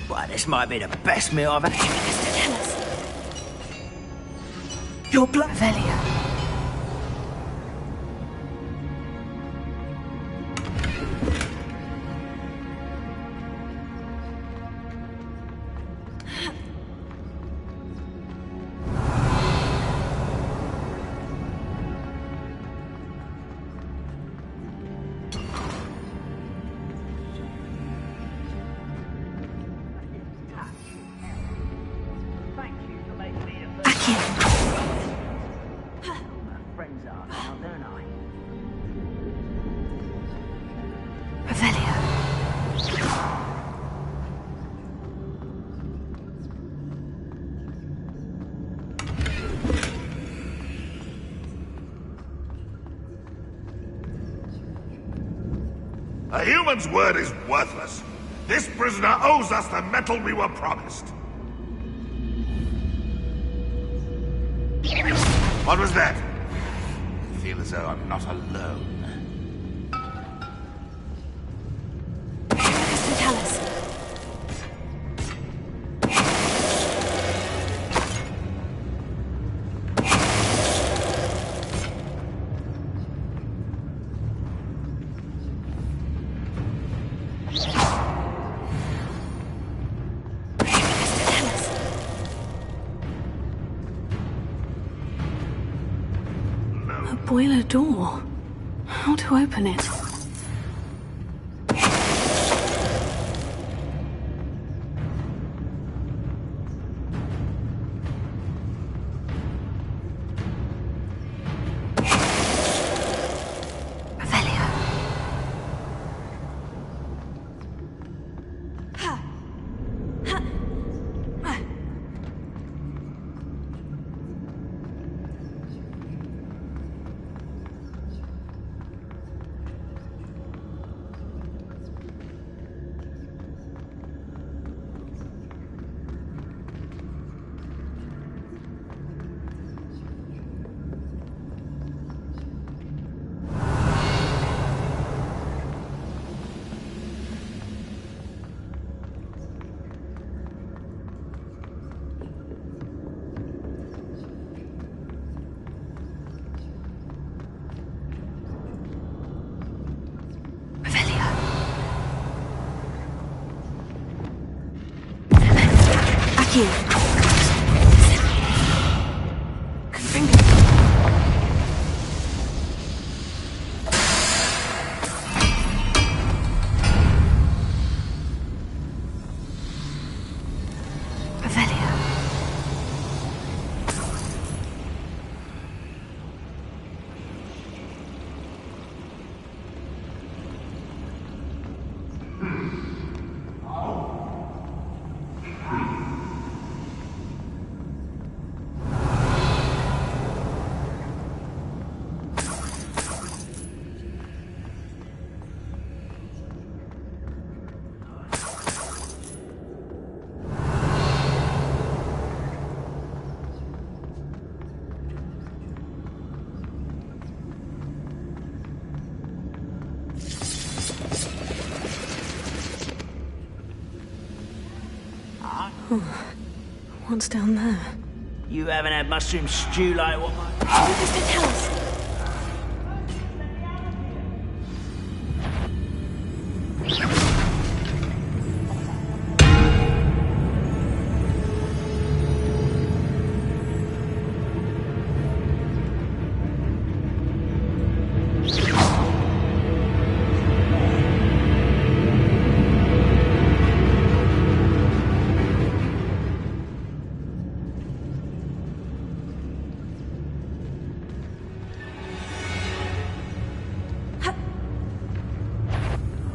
Why, this might be the best meal I've had. Tell us. Your blood. Revelio. A human's word is worthless. This prisoner owes us the metal we were promised. What was that? I feel as though I'm not alone. Tell us. Boiler door. How to open it? What's down there? You haven't had mushroom stew like what my... Mr. Tells.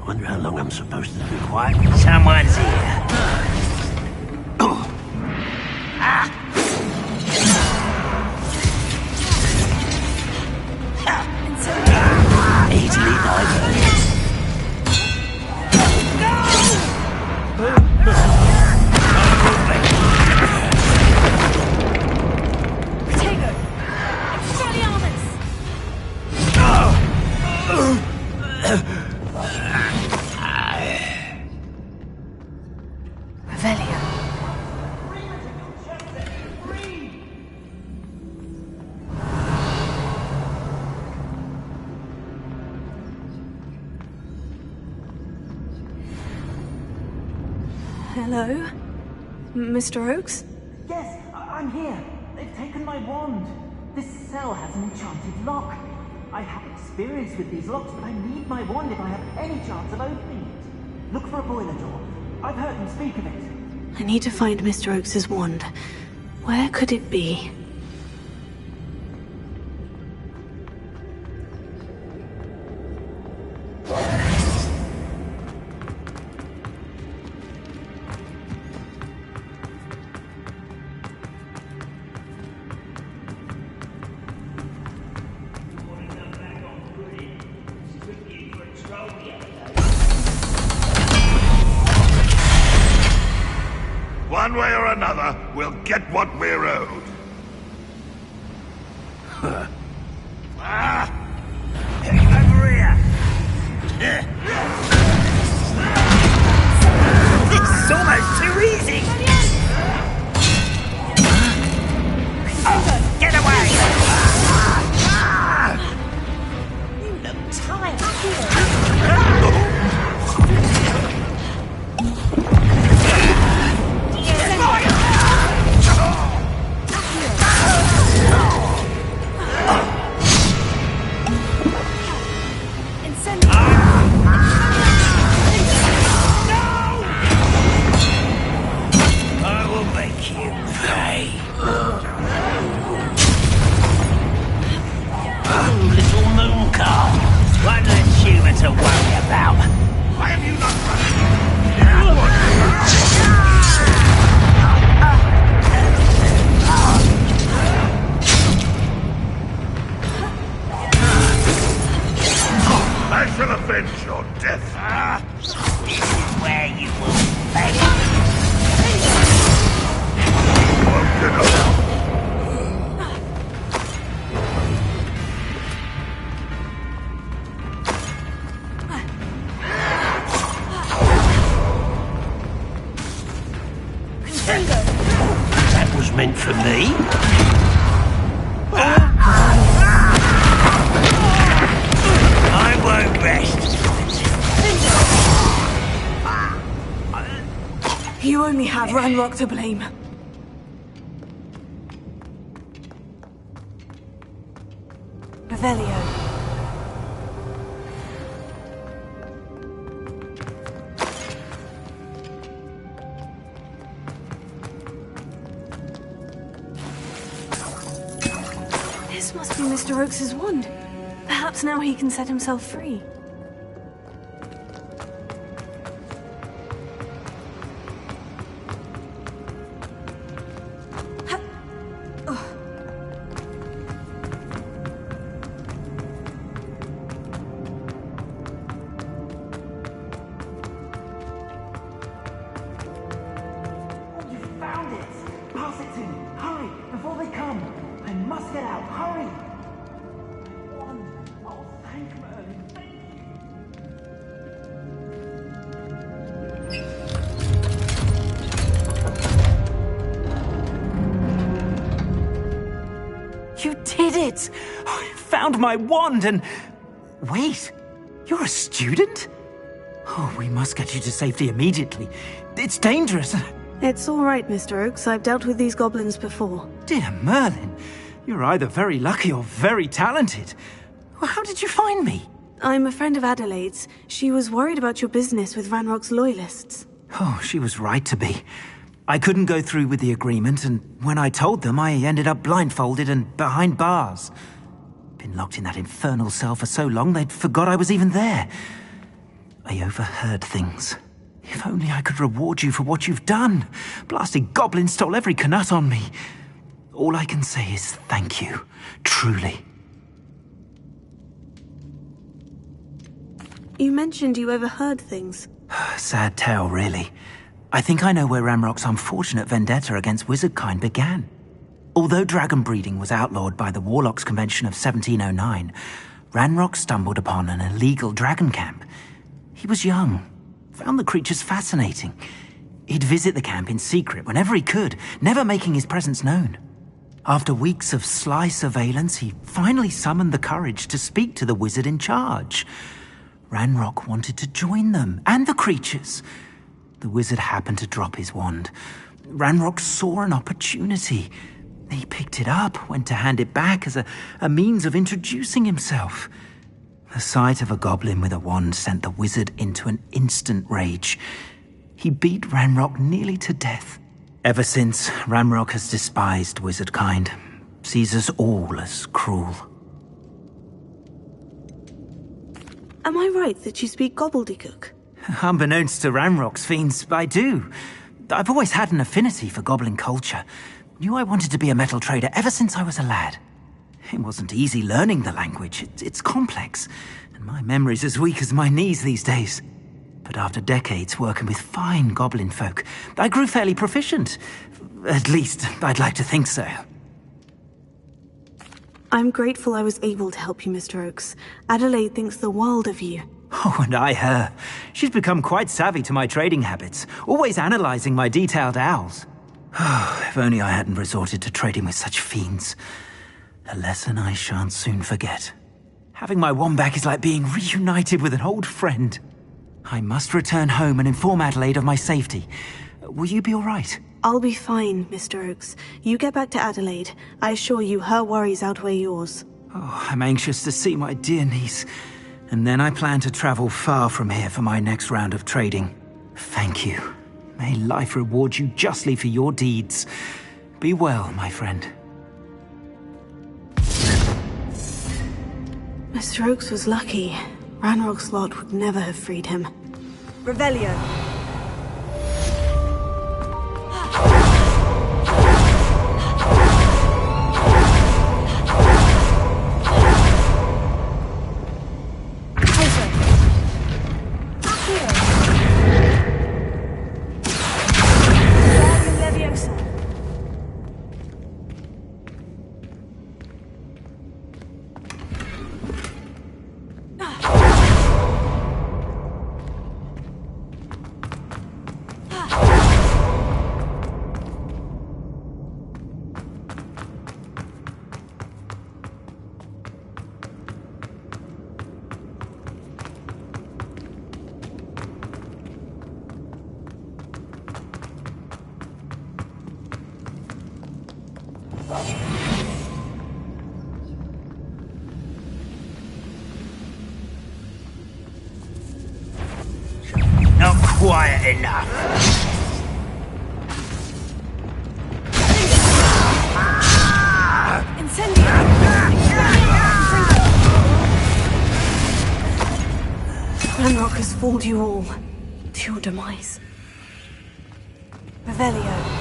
Wonder how long I'm supposed to be quiet. Someone's here. Easily diverted. Potato! Expelliarmus! Revelio. Hello? Mr. Oakes? Yes, I'm here. They've taken my wand. This cell has an enchanted lock. I have experience with these locks, but I need my wand if I have any chance of opening it. Look for a boiler door. I've heard them speak of it. I need to find Mr. Oakes' wand. Where could it be? One way or another, we'll get what we're owed. Over here. It's almost too easy. Get away! You look tired. I will make you pay. Little moon calf. One less human to worry about. Why have you not I shall avenge your death. This is where you will pay. Woken up. That was meant for me. I won't rest. You only have Ranrock to blame. Revelio. This must be Mr. Oakes' wand. Perhaps now he can set himself free. Get out, hurry! One. Oh, thank Merlin, thank you. did it! I found my wand and... Wait, you're a student? Oh, we must get you to safety immediately. It's dangerous. It's all right, Mr. Oakes. I've dealt with these goblins before. Dear Merlin, you're either very lucky or very talented. How did you find me? I'm a friend of Adelaide's. She was worried about your business with Ranrock's loyalists. Oh, she was right to be. I couldn't go through with the agreement, and when I told them, I ended up blindfolded and behind bars. Been locked in that infernal cell for so long, they'd forgot I was even there. I overheard things. If only I could reward you for what you've done. Blasted goblins stole every canut on me. All I can say is thank you, truly. You mentioned you overheard things. Sad tale, really. I think I know where Ranrock's unfortunate vendetta against wizardkind began. Although dragon breeding was outlawed by the Warlocks Convention of 1709, Ranrock stumbled upon an illegal dragon camp. He was young, found the creatures fascinating. He'd visit the camp in secret whenever he could, never making his presence known. After weeks of sly surveillance, he finally summoned the courage to speak to the wizard in charge. Ranrock wanted to join them, and the creatures. The wizard happened to drop his wand. Ranrock saw an opportunity. He picked it up, went to hand it back as a means of introducing himself. The sight of a goblin with a wand sent the wizard into an instant rage. He beat Ranrock nearly to death. Ever since, Ranrock has despised wizardkind, sees us all as cruel. Am I right that you speak gobbledygook? Unbeknownst to Ranrock's fiends, I do. I've always had an affinity for goblin culture. Knew I wanted to be a metal trader ever since I was a lad. It wasn't easy learning the language. It's complex, and my memory's as weak as my knees these days. But after decades working with fine goblin folk, I grew fairly proficient. At least, I'd like to think so. I'm grateful I was able to help you, Mr. Oakes. Adelaide thinks the world of you. Oh, and I her. She's become quite savvy to my trading habits, always analyzing my detailed owls. If only I hadn't resorted to trading with such fiends. A lesson I shan't soon forget. Having my wand back is like being reunited with an old friend. I must return home and inform Adelaide of my safety. Will you be all right? I'll be fine, Mr. Oakes. You get back to Adelaide. I assure you her worries outweigh yours. Oh, I'm anxious to see my dear niece. And then I plan to travel far from here for my next round of trading. Thank you. May life reward you justly for your deeds. Be well, my friend. Mr. Oakes was lucky. Ranrock's lot would never have freed him. Revelio. Not quiet enough. Ranrock has fooled you all. To your demise. Revelio.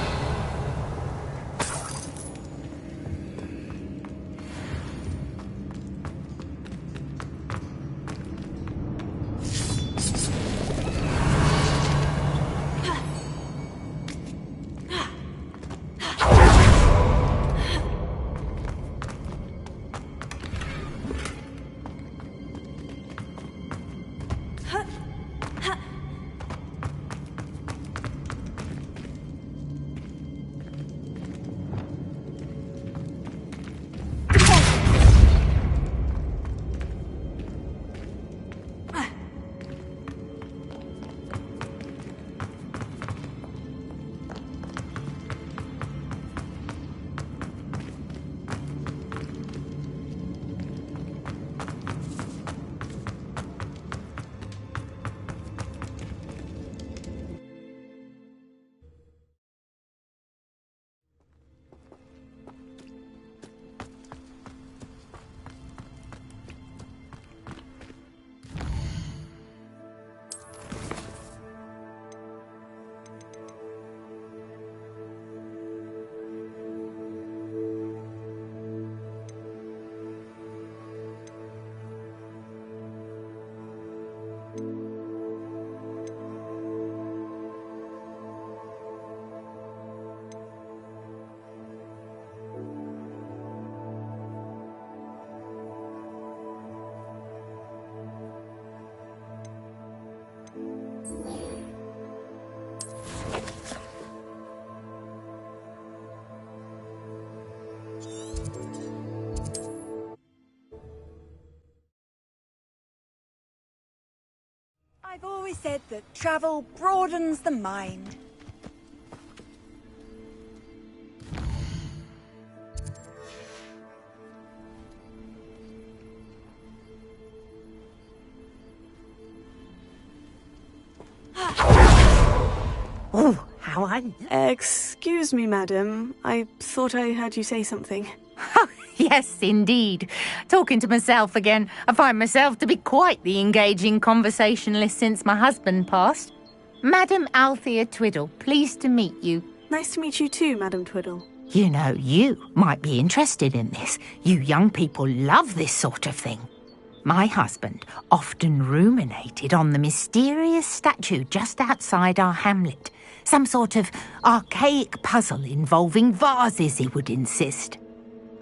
I've always said that travel broadens the mind. Oh, how I... Excuse me, madam. I thought I heard you say something. Yes, indeed. Talking to myself again. I find myself to be quite the engaging conversationalist since my husband passed. Madam Althea Twiddle, pleased to meet you. Nice to meet you too, Madam Twiddle. You know, you might be interested in this. You young people love this sort of thing. My husband often ruminated on the mysterious statue just outside our hamlet. Some sort of archaic puzzle involving vases, he would insist.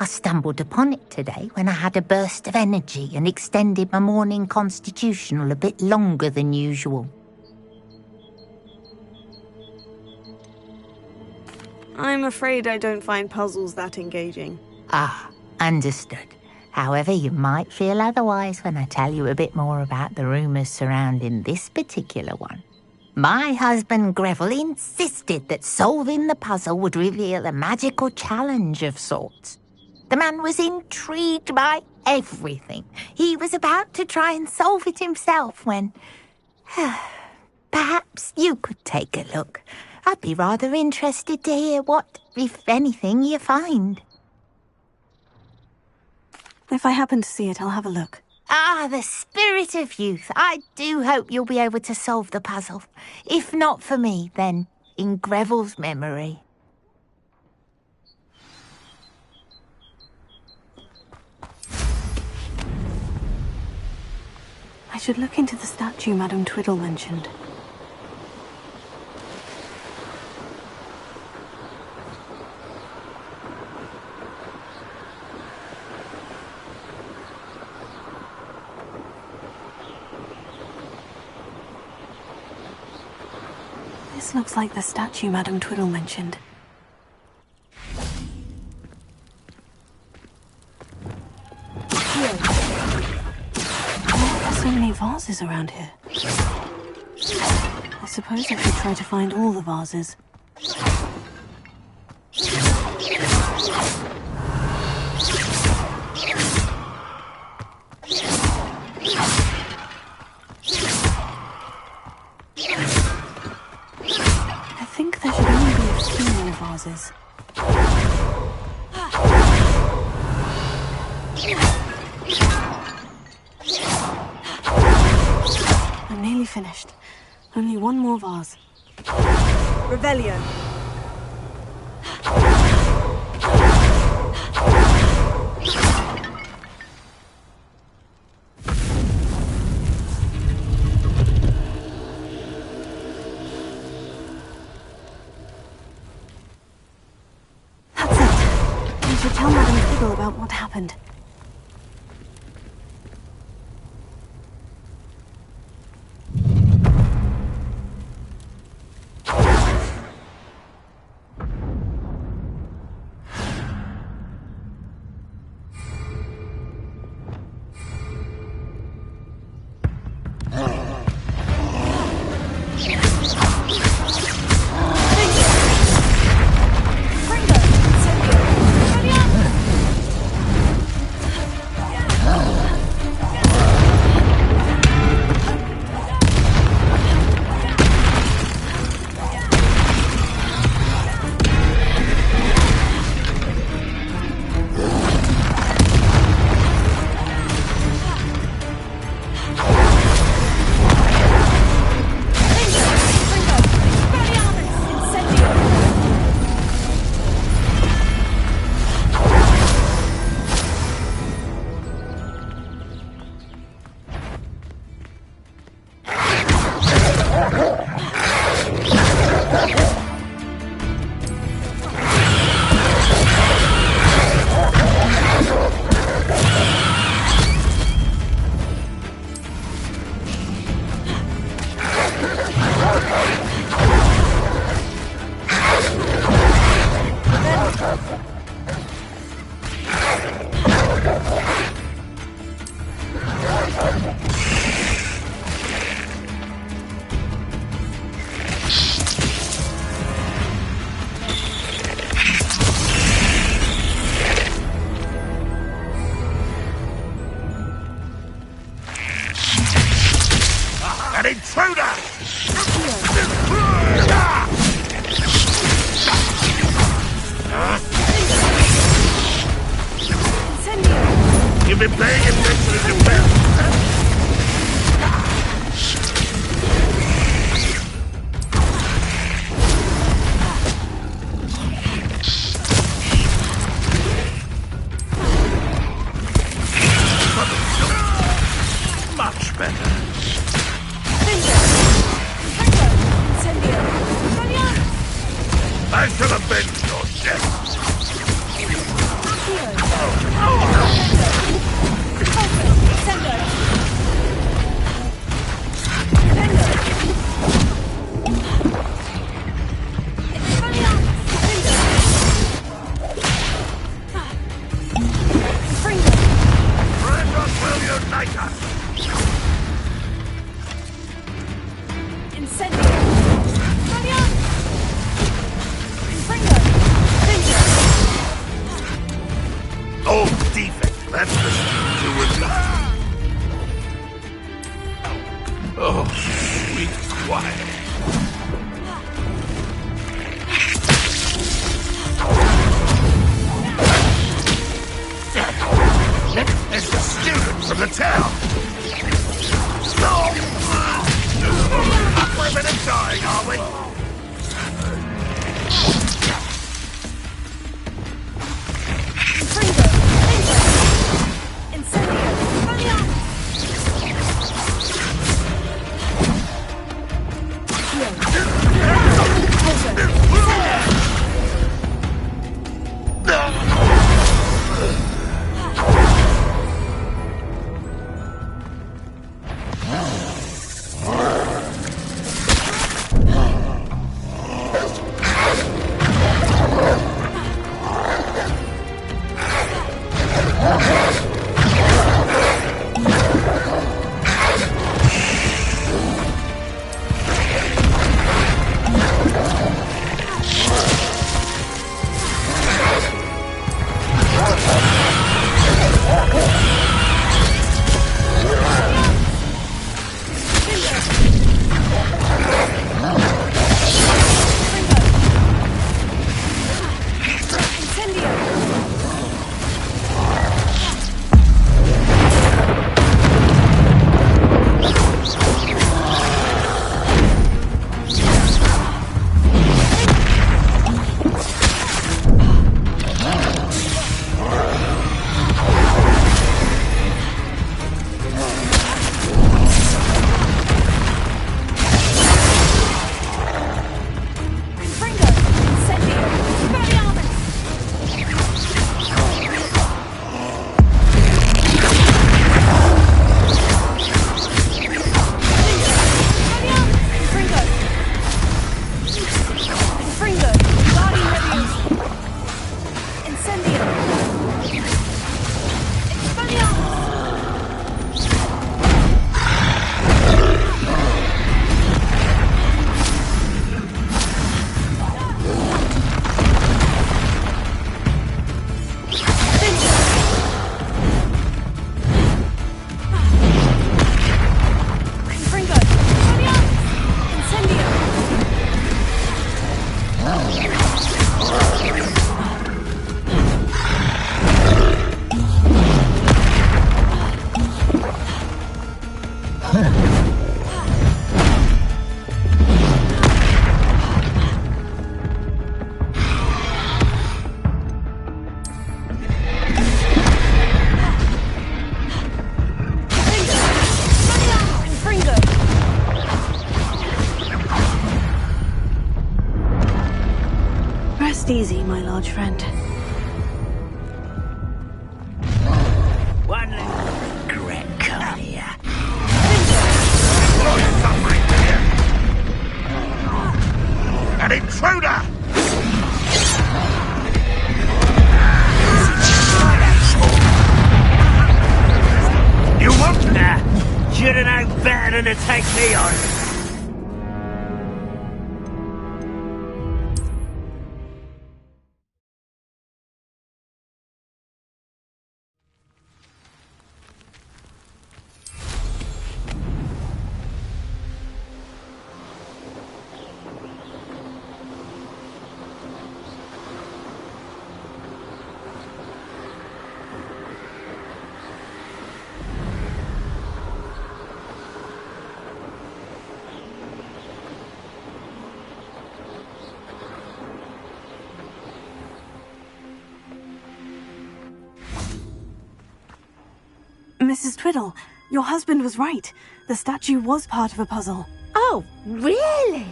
I stumbled upon it today when I had a burst of energy and extended my morning constitutional a bit longer than usual. I'm afraid I don't find puzzles that engaging. Ah, understood. However, you might feel otherwise when I tell you a bit more about the rumours surrounding this particular one. My husband Greville insisted that solving the puzzle would reveal a magical challenge of sorts. The man was intrigued by everything. He was about to try and solve it himself when... Perhaps you could take a look. I'd be rather interested to hear what, if anything, you find. If I happen to see it, I'll have a look. Ah, the spirit of youth. I do hope you'll be able to solve the puzzle. If not for me, then in Greville's memory. I should look into the statue Madam Twiddle mentioned. This looks like the statue Madam Twiddle mentioned. So many vases around here. I suppose I should try to find all the vases. I think there should only be a few more vases. I'm nearly finished. Only one more vase. Revelio. That's it. I should tell Madam Twiddle about what happened. intruder! You've been paying attention in the best. Much better. I shall avenge your death. Oh, defect. That's the to it. Oh, sweet quiet. It's the student from the town. Up for a bit of dying, are we? Rest easy, my large friend. One little regret coming here. An intruder! You want that? Should have known better than to take me on. Mrs. Twiddle. Your husband was right. The statue was part of a puzzle. Oh, really?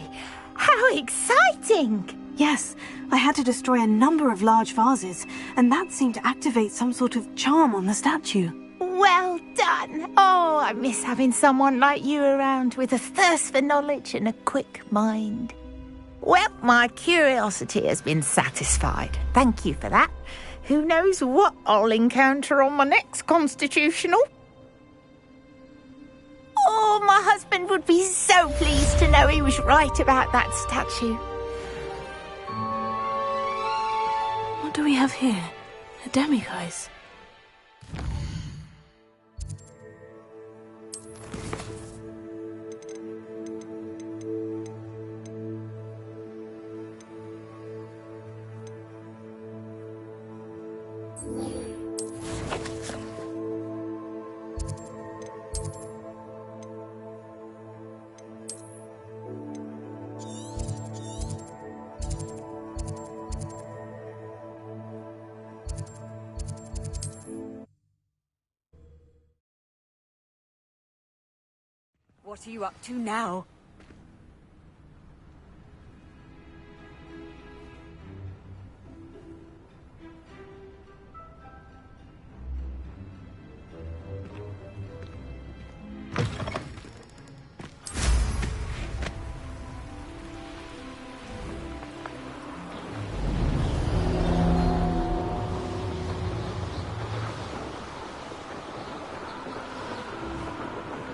How exciting! Yes, I had to destroy a number of large vases, and that seemed to activate some sort of charm on the statue. Well done. Oh, I miss having someone like you around with a thirst for knowledge and a quick mind. Well, my curiosity has been satisfied. Thank you for that. Who knows what I'll encounter on my next constitutional? Oh, my husband would be so pleased to know he was right about that statue. What do we have here? A demiguise. What are you up to now?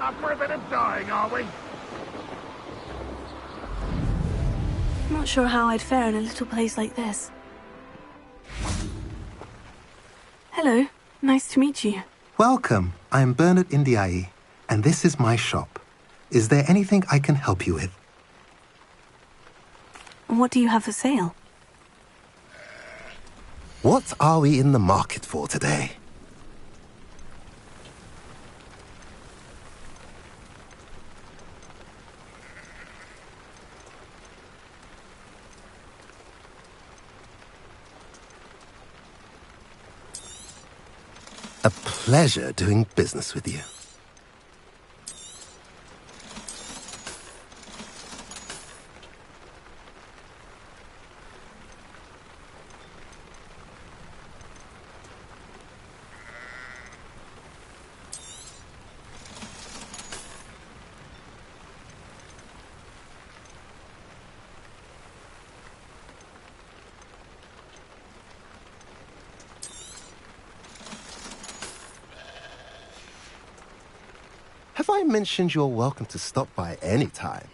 Up for a bit of dying, are we? Not sure how I'd fare in a little place like this. Hello, nice to meet you. Welcome. I'm Bernard Indiai, and this is my shop. Is there anything I can help you with? What do you have for sale? What are we in the market for today? A pleasure doing business with you. Have I mentioned you're welcome to stop by any time?